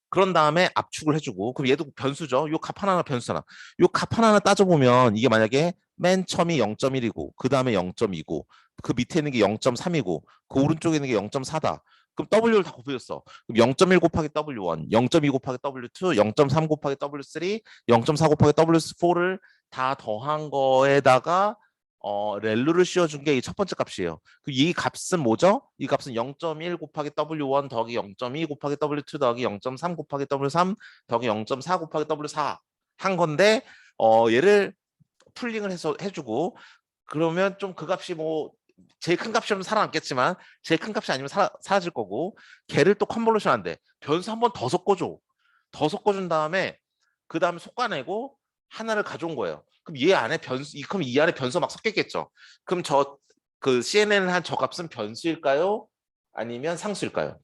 그런 다음에 압축을 해주고 그럼 얘도 변수죠. 요 값 하나가 변수잖아. 요 값 하나하나 따져보면 이게 만약에 맨 처음이 0.1이고 그 다음에 0.2고 그 밑에 있는 게 0.3이고 그 오른쪽에 있는 게 0.4다. 그럼 W를 다 곱해줬어. 그럼 0.1 곱하기 W1, 0.2 곱하기 W2, 0.3 곱하기 W3, 0.4 곱하기 W4를 다 더한 거에다가 렐루를 씌워준 게 이 첫 번째 값이에요. 이 값은 뭐죠? 이 값은 0.1 곱하기 W1 더하기 0.2 곱하기 W2 더하기 0.3 곱하기 W3 더하기 0.4 곱하기 W4 한 건데 얘를 풀링을 해서 해주고 그러면 좀 그 값이 뭐 제일 큰 값이면 살아남겠지만 제일 큰 값이 아니면 사라질 거고 걔를 또 컨볼루션 한대. 변수 한 번 더 섞어줘. 더 섞어준 다음에 그 다음에 솎아내고 하나를 가져온 거예요. 그럼 얘 안에 그럼 이 안에 변수 막 섞였겠죠. 그럼 그 CNN을 한 저 값은 변수일까요? 아니면 상수일까요?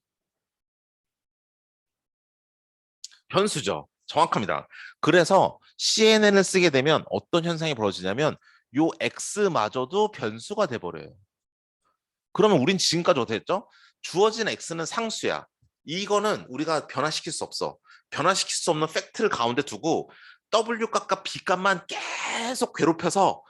변수죠. 정확합니다. 그래서 CNN을 쓰게 되면 어떤 현상이 벌어지냐면 요 X마저도 변수가 돼버려요. 그러면 우린 지금까지 어떻게 했죠? 주어진 X는 상수야. 이거는 우리가 변화시킬 수 없어. 변화시킬 수 없는 팩트를 가운데 두고 W 값과 B 값만 계속 괴롭혀서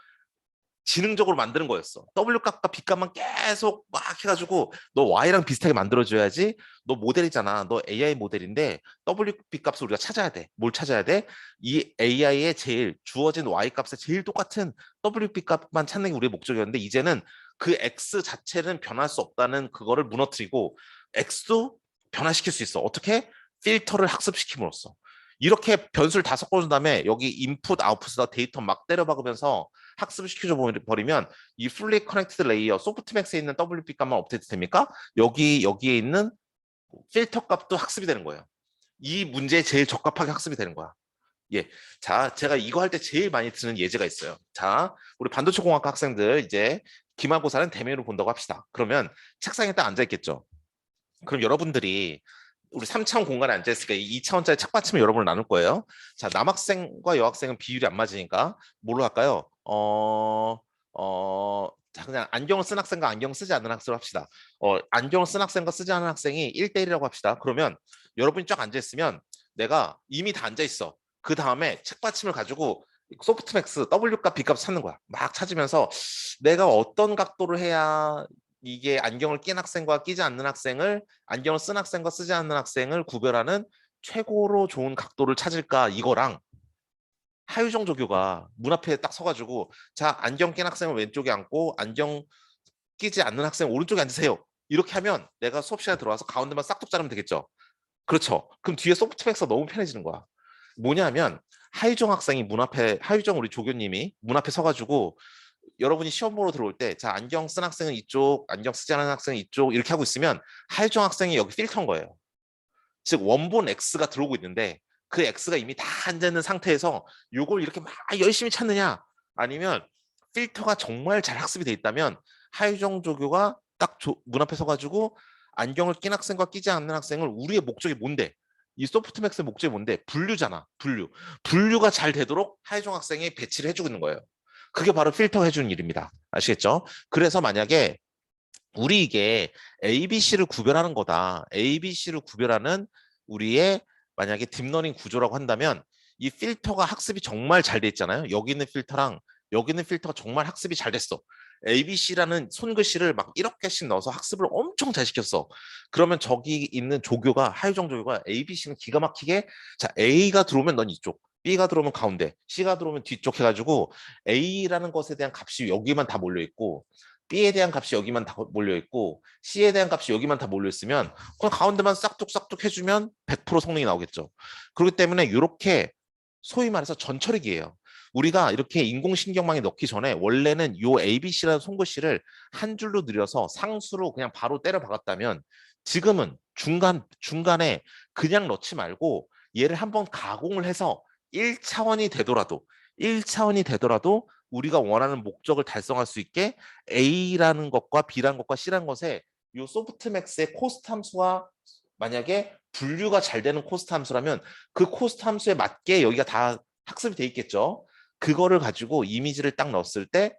지능적으로 만드는 거였어. W 값과 B 값만 계속 막 해가지고 너 Y랑 비슷하게 만들어줘야지. 너 모델이잖아. 너 AI 모델인데 W, B 값을 우리가 찾아야 돼. 뭘 찾아야 돼? 이 AI의 제일 주어진 Y 값에 제일 똑같은 W, B 값만 찾는 게 우리의 목적이었는데 이제는 그 X 자체는 변할 수 없다는 그거를 무너뜨리고 X도 변화시킬 수 있어. 어떻게? 필터를 학습시킴으로써. 이렇게 변수를 다 섞어준 다음에 여기 인풋, 아웃풋에다 데이터 막 때려박으면서 학습을 시켜줘 버리면 이 fully connected 레이어 소프트맥스에 있는 WP 값만 업데이트 됩니까? 여기에 있는 필터 값도 학습이 되는 거예요. 이 문제에 제일 적합하게 학습이 되는 거야. 예. 자, 제가 이거 할 때 제일 많이 드는 예제가 있어요. 자, 우리 반도체 공학과 학생들 이제 기말고사는 대면으로 본다고 합시다. 그러면 책상에 딱 앉아 있겠죠. 그럼 여러분들이 우리 3차원 공간에 앉아있으니까 이 2차원짜리 책받침을 여러분을 나눌 거예요. 자, 남학생과 여학생은 비율이 안 맞으니까 뭘로 할까요? 자, 그냥 안경을 쓴 학생과 안경 쓰지 않는 학생으로 합시다. 안경을 쓴 학생과 쓰지 않는 학생이 1대1이라고 합시다. 그러면 여러분이 쫙 앉아있으면 내가 이미 다 앉아있어. 그 다음에 책받침을 가지고 소프트맥스 W값, B값 찾는 거야. 막 찾으면서 내가 어떤 각도를 해야 이게 안경을 낀 학생과 끼지 않는 학생을 안경을 쓴 학생과 쓰지 않는 학생을 구별하는 최고로 좋은 각도를 찾을까 이거랑 하유정 조교가 문 앞에 딱 서가지고 자 안경 낀 학생을 왼쪽에 앉고 안경 끼지 않는 학생 오른쪽에 앉으세요. 이렇게 하면 내가 수업 시간에 들어와서 가운데만 싹둑 자르면 되겠죠. 그렇죠. 그럼 뒤에 소프트맥스가 너무 편해지는 거야. 뭐냐면 하유정 학생이 문 앞에 하유정 우리 조교님이 문 앞에 서가지고 여러분이 시험 보러 들어올 때, 자, 안경 쓴 학생은 이쪽, 안경 쓰지 않은 학생은 이쪽, 이렇게 하고 있으면 하유정 학생이 여기 필터인 거예요. 즉, 원본 X가 들어오고 있는데 그 X가 이미 다 앉아있는 상태에서 이걸 이렇게 막 열심히 찾느냐, 아니면 필터가 정말 잘 학습이 돼 있다면 하유정 조교가 딱 문 앞에 서가지고 안경을 낀 학생과 끼지 않는 학생을 우리의 목적이 뭔데? 이 소프트맥스의 목적이 뭔데? 분류잖아. 분류. 분류가 잘 되도록 하유정 학생이 배치를 해주고 있는 거예요. 그게 바로 필터 해주는 일입니다. 아시겠죠? 그래서 만약에 우리 이게 ABC를 구별하는 거다. ABC를 구별하는 우리의 만약에 딥러닝 구조라고 한다면 이 필터가 학습이 정말 잘 돼 있잖아요. 여기 있는 필터랑 여기 있는 필터가 정말 학습이 잘 됐어. ABC라는 손글씨를 막 1억 개씩 넣어서 학습을 엄청 잘 시켰어. 그러면 저기 있는 조교가 하유정 조교가 ABC는 기가 막히게 자 A가 들어오면 넌 이쪽 B가 들어오면 가운데 C가 들어오면 뒤쪽 해가지고 A라는 것에 대한 값이 여기만 다 몰려있고 B에 대한 값이 여기만 다 몰려있고 C에 대한 값이 여기만 다 몰려있으면 그냥 가운데만 싹둑싹둑 해주면 100% 성능이 나오겠죠. 그렇기 때문에 이렇게 소위 말해서 전처리기예요. 우리가 이렇게 인공신경망에 넣기 전에 원래는 요 ABC라는 손글씨를 한 줄로 늘려서 상수로 그냥 바로 때려 박았다면 지금은 중간에 그냥 넣지 말고 얘를 한번 가공을 해서 1차원이 되더라도 우리가 원하는 목적을 달성할 수 있게 A라는 것과 B라는 것과 C라는 것에 이 소프트맥스의 코스트 함수와 만약에 분류가 잘 되는 코스트 함수라면 그 코스트 함수에 맞게 여기가 다 학습이 돼 있겠죠. 그거를 가지고 이미지를 딱 넣었을 때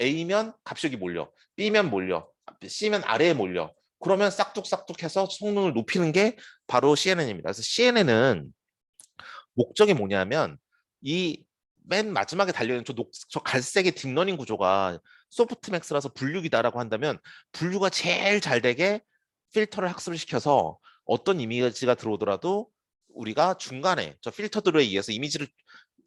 A면 값이 여기 몰려, B면 몰려, C면 아래에 몰려. 그러면 싹둑싹둑해서 성능을 높이는 게 바로 CNN입니다. 그래서 CNN은 목적이 뭐냐면 이 맨 마지막에 달려있는 저 갈색의 딥러닝 구조가 소프트맥스라서 분류기다라고 한다면 분류가 제일 잘 되게 필터를 학습을 시켜서 어떤 이미지가 들어오더라도 우리가 중간에 저 필터들에 의해서 이미지를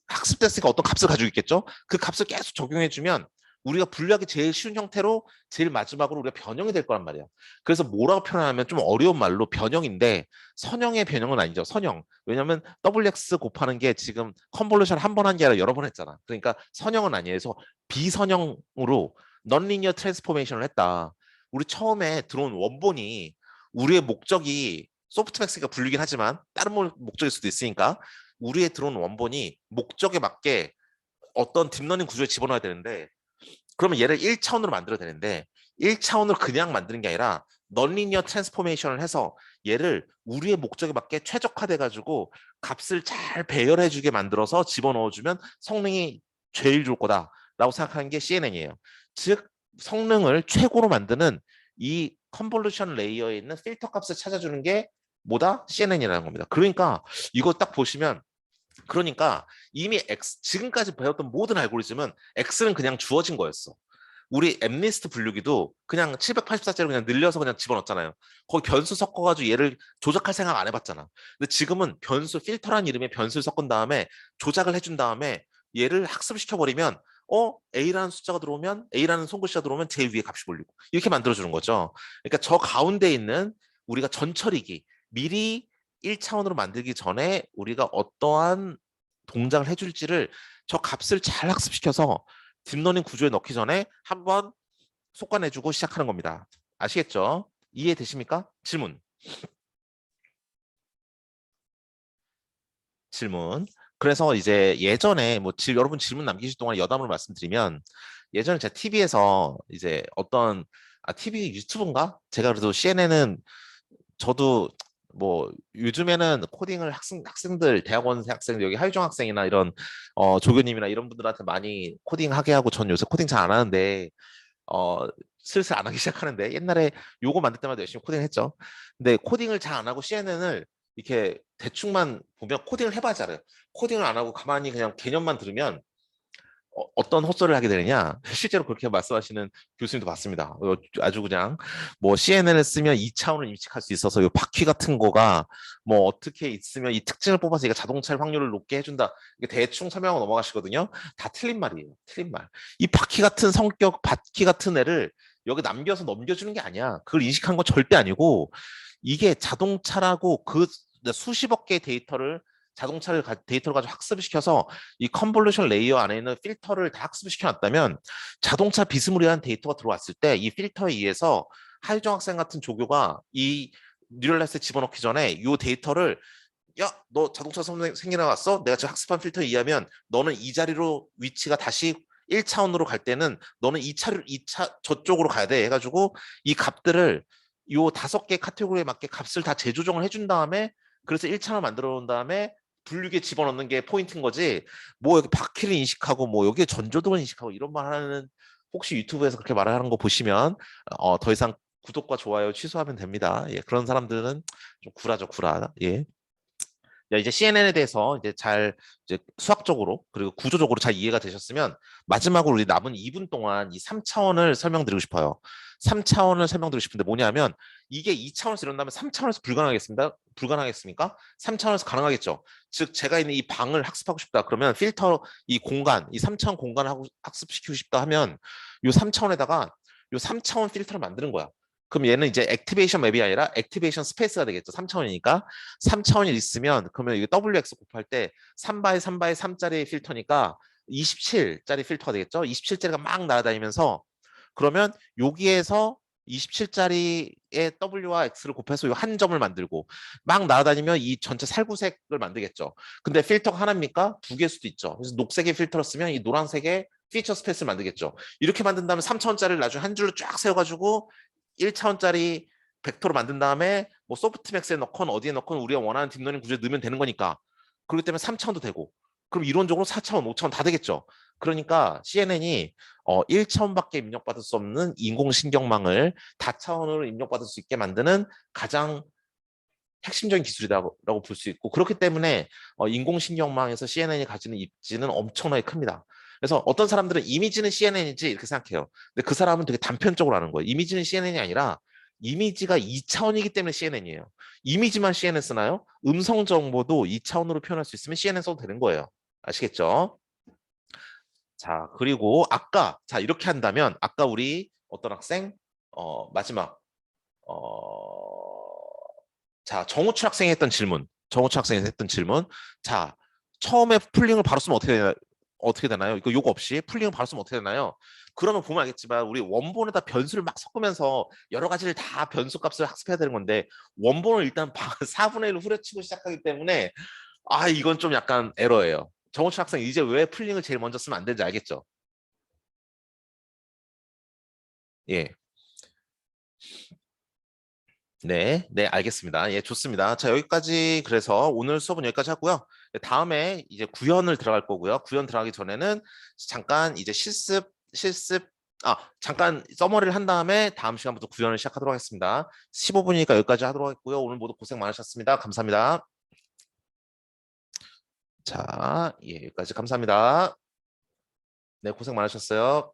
학습됐으니까 어떤 값을 가지고 있겠죠. 그 값을 계속 적용해주면 우리가 분류하기 제일 쉬운 형태로 제일 마지막으로 우리가 변형이 될 거란 말이에요. 그래서 뭐라고 표현하면 좀 어려운 말로 변형인데 선형의 변형은 아니죠. 선형. 왜냐하면 WX 곱하는 게 지금 컨볼루션 한 번 한 게 아니라 여러 번 했잖아. 그러니까 선형은 아니에요. 그래서 비선형으로 넌리니어 트랜스포메이션을 했다. 우리 처음에 들어온 원본이 우리의 목적이 소프트맥스가 분류긴 하지만 다른 목적일 수도 있으니까 우리의 들어온 원본이 목적에 맞게 어떤 딥러닝 구조에 집어넣어야 되는데 그러면 얘를 1차원으로 만들어야 되는데 1차원으로 그냥 만드는 게 아니라 넌리니어 트랜스포메이션을 해서 얘를 우리의 목적에 맞게 최적화돼 가지고 값을 잘 배열해 주게 만들어서 집어넣어주면 성능이 제일 좋을 거다라고 생각하는 게 CNN이에요. 즉 성능을 최고로 만드는 이 컨볼루션 레이어에 있는 필터 값을 찾아주는 게 뭐다? CNN이라는 겁니다. 그러니까 이거 딱 보시면 그러니까 이미 지금까지 배웠던 모든 알고리즘은 X는 그냥 주어진 거였어. 우리 엠리스트 분류기도 그냥 784자로 그냥 늘려서 그냥 집어넣었잖아요. 거기 변수 섞어가지고 얘를 조작할 생각 안 해봤잖아. 근데 지금은 변수 필터란 이름의 변수를 섞은 다음에 조작을 해준 다음에 얘를 학습시켜버리면 A라는 숫자가 들어오면 A라는 손글씨가 들어오면 제일 위에 값이 몰리고 이렇게 만들어주는 거죠. 그러니까 저 가운데 있는 우리가 전처리기 미리 1차원으로 만들기 전에 우리가 어떠한 동작을 해줄지를 저 값을 잘 학습시켜서 딥러닝 구조에 넣기 전에 한번 속관해주고 시작하는 겁니다. 아시겠죠? 이해되십니까? 질문. 질문. 그래서 이제 예전에 뭐 여러분 질문 남기실 동안 여담으로 말씀드리면 예전에 제가 TV에서 이제 어떤 TV 유튜브인가? 제가 그래도 CNN은 저도 뭐 요즘에는 코딩을 학생들 대학원 학생들 여기 하유정 학생이나 이런 조교님이나 이런 분들한테 많이 코딩하게 하고 전 요새 코딩 잘 안 하는데 어 슬슬 안 하기 시작하는데 옛날에 요거 만들 때마다 열심히 코딩했죠. 근데 코딩을 잘 안 하고 CNN을 이렇게 대충만 보면 코딩을 해봐야 잘해요. 코딩을 안 하고 가만히 그냥 개념만 들으면 떤 헛소리를 하게 되느냐 실제로 그렇게 말씀하시는 교수님도 봤습니다. 아주 그냥 뭐 CNN을 쓰면 2차원을 인식할 수 있어서 이 바퀴 같은 거가 뭐 어떻게 있으면 이 특징을 뽑아서 얘가 자동차의 확률을 높게 해준다. 이게 대충 설명하고 넘어가시거든요. 다 틀린 말이에요. 틀린 말. 이 바퀴 같은 성격, 바퀴 같은 애를 여기 남겨서 넘겨주는 게 아니야. 그걸 인식한 건 절대 아니고 이게 자동차라고 그 수십억 개의 데이터를 가지고 학습을 시켜서 이 컨볼루션 레이어 안에 있는 필터를 다 학습을 시켜놨다면 자동차 비스무리한 데이터가 들어왔을 때 이 필터에 의해서 하유정 학생 같은 조교가 이 뉴럴넷에 집어넣기 전에 이 데이터를 야, 너 자동차 생겨나 왔어? 내가 지금 학습한 필터에 의하면 너는 이 자리로 위치가 다시 1차원으로 갈 때는 너는 2차 저쪽으로 가야 돼 해가지고 이 값들을 요 5개 카테고리에 맞게 값을 다 재조정을 해준 다음에 그래서 1차원 만들어 놓은 다음에 분류기에 집어넣는 게 포인트인 거지. 뭐 여기 바퀴를 인식하고 뭐 여기에 전조등을 인식하고 이런 말 하는 혹시 유튜브에서 그렇게 말하는 거 보시면 더 이상 구독과 좋아요 취소하면 됩니다. 예, 그런 사람들은 좀 구라죠, 구라. 예. 야, 이제 CNN에 대해서 이제 잘 이제 수학적으로 그리고 구조적으로 잘 이해가 되셨으면 마지막으로 우리 남은 2분 동안 이 3차원을 설명드리고 싶어요. 3차원을 설명드리고 싶은데 뭐냐면 이게 2차원에서 이런다면 3차원에서 불가능하겠습니다. 불가능하겠습니까? 3차원에서 가능하겠죠. 즉 제가 있는 이 방을 학습하고 싶다. 그러면 필터 이 공간, 이 3차원 공간을 하고 학습시키고 싶다 하면 이 3차원에다가 이 3차원 필터를 만드는 거야. 그럼 얘는 이제 액티베이션 맵이 아니라 액티베이션 스페이스가 되겠죠. 3차원이니까. 3차원이 있으면 그러면 이게 WX 곱할 때 3바이 3바이 3짜리 필터니까 27짜리 필터가 되겠죠. 27짜리가 막 날아다니면서 그러면 여기에서 27짜리의 W와 X를 곱해서 한 점을 만들고 막 날아다니면 이 전체 살구색을 만들겠죠. 근데 필터가 하나입니까? 두 개일 수도 있죠. 그래서 녹색의 필터를 쓰면 이 노란색의 피처 스페이스를 만들겠죠. 이렇게 만든다면 3차원짜리를 나중에 한 줄로 쫙 세워가지고 1차원짜리 벡터로 만든 다음에 뭐 소프트맥스에 넣건 어디에 넣건 우리가 원하는 딥러닝 구조에 넣으면 되는 거니까 그렇기 때문에 3차원도 되고 그럼 이론적으로 4차원, 5차원 다 되겠죠. 그러니까 CNN이 1차원밖에 입력받을 수 없는 인공신경망을 다차원으로 입력받을 수 있게 만드는 가장 핵심적인 기술이라고 볼 수 있고 그렇기 때문에 인공신경망에서 CNN이 가지는 입지는 엄청나게 큽니다. 그래서 어떤 사람들은 이미지는 CNN이지 이렇게 생각해요. 근데 그 사람은 되게 단편적으로 하는 거예요. 이미지는 CNN이 아니라 이미지가 2차원이기 때문에 CNN이에요. 이미지만 CNN 쓰나요? 음성 정보도 2차원으로 표현할 수 있으면 CNN 써도 되는 거예요. 아시겠죠? 자, 그리고 자, 이렇게 한다면 아까 우리 어떤 학생 마지막 자, 정우철 학생이 했던 질문. 정우철 학생이 했던 질문. 자, 처음에 풀링을 바로 쓰면 어떻게 되나요? 이거 요거 없이 풀링을 바로 쓰면 어떻게 되나요? 그러면 보면 알겠지만 우리 원본에다 변수를 막 섞으면서 여러 가지를 다 변수 값을 학습해야 되는 건데 원본을 일단 4분의 1로 후려치고 시작하기 때문에 이건 좀 약간 에러예요. 정우철 학생 이제 왜 풀링을 제일 먼저 쓰면 안 되는지 알겠죠? 예. 네, 네, 알겠습니다. 예, 좋습니다. 자, 여기까지 그래서 오늘 수업은 여기까지 하고요. 다음에 이제 구현을 들어갈 거고요. 구현 들어가기 전에는 잠깐 이제 잠깐 서머리를 한 다음에 다음 시간부터 구현을 시작하도록 하겠습니다. 15분이니까 여기까지 하도록 하겠고요. 오늘 모두 고생 많으셨습니다. 감사합니다. 자, 예, 여기까지 감사합니다. 네, 고생 많으셨어요.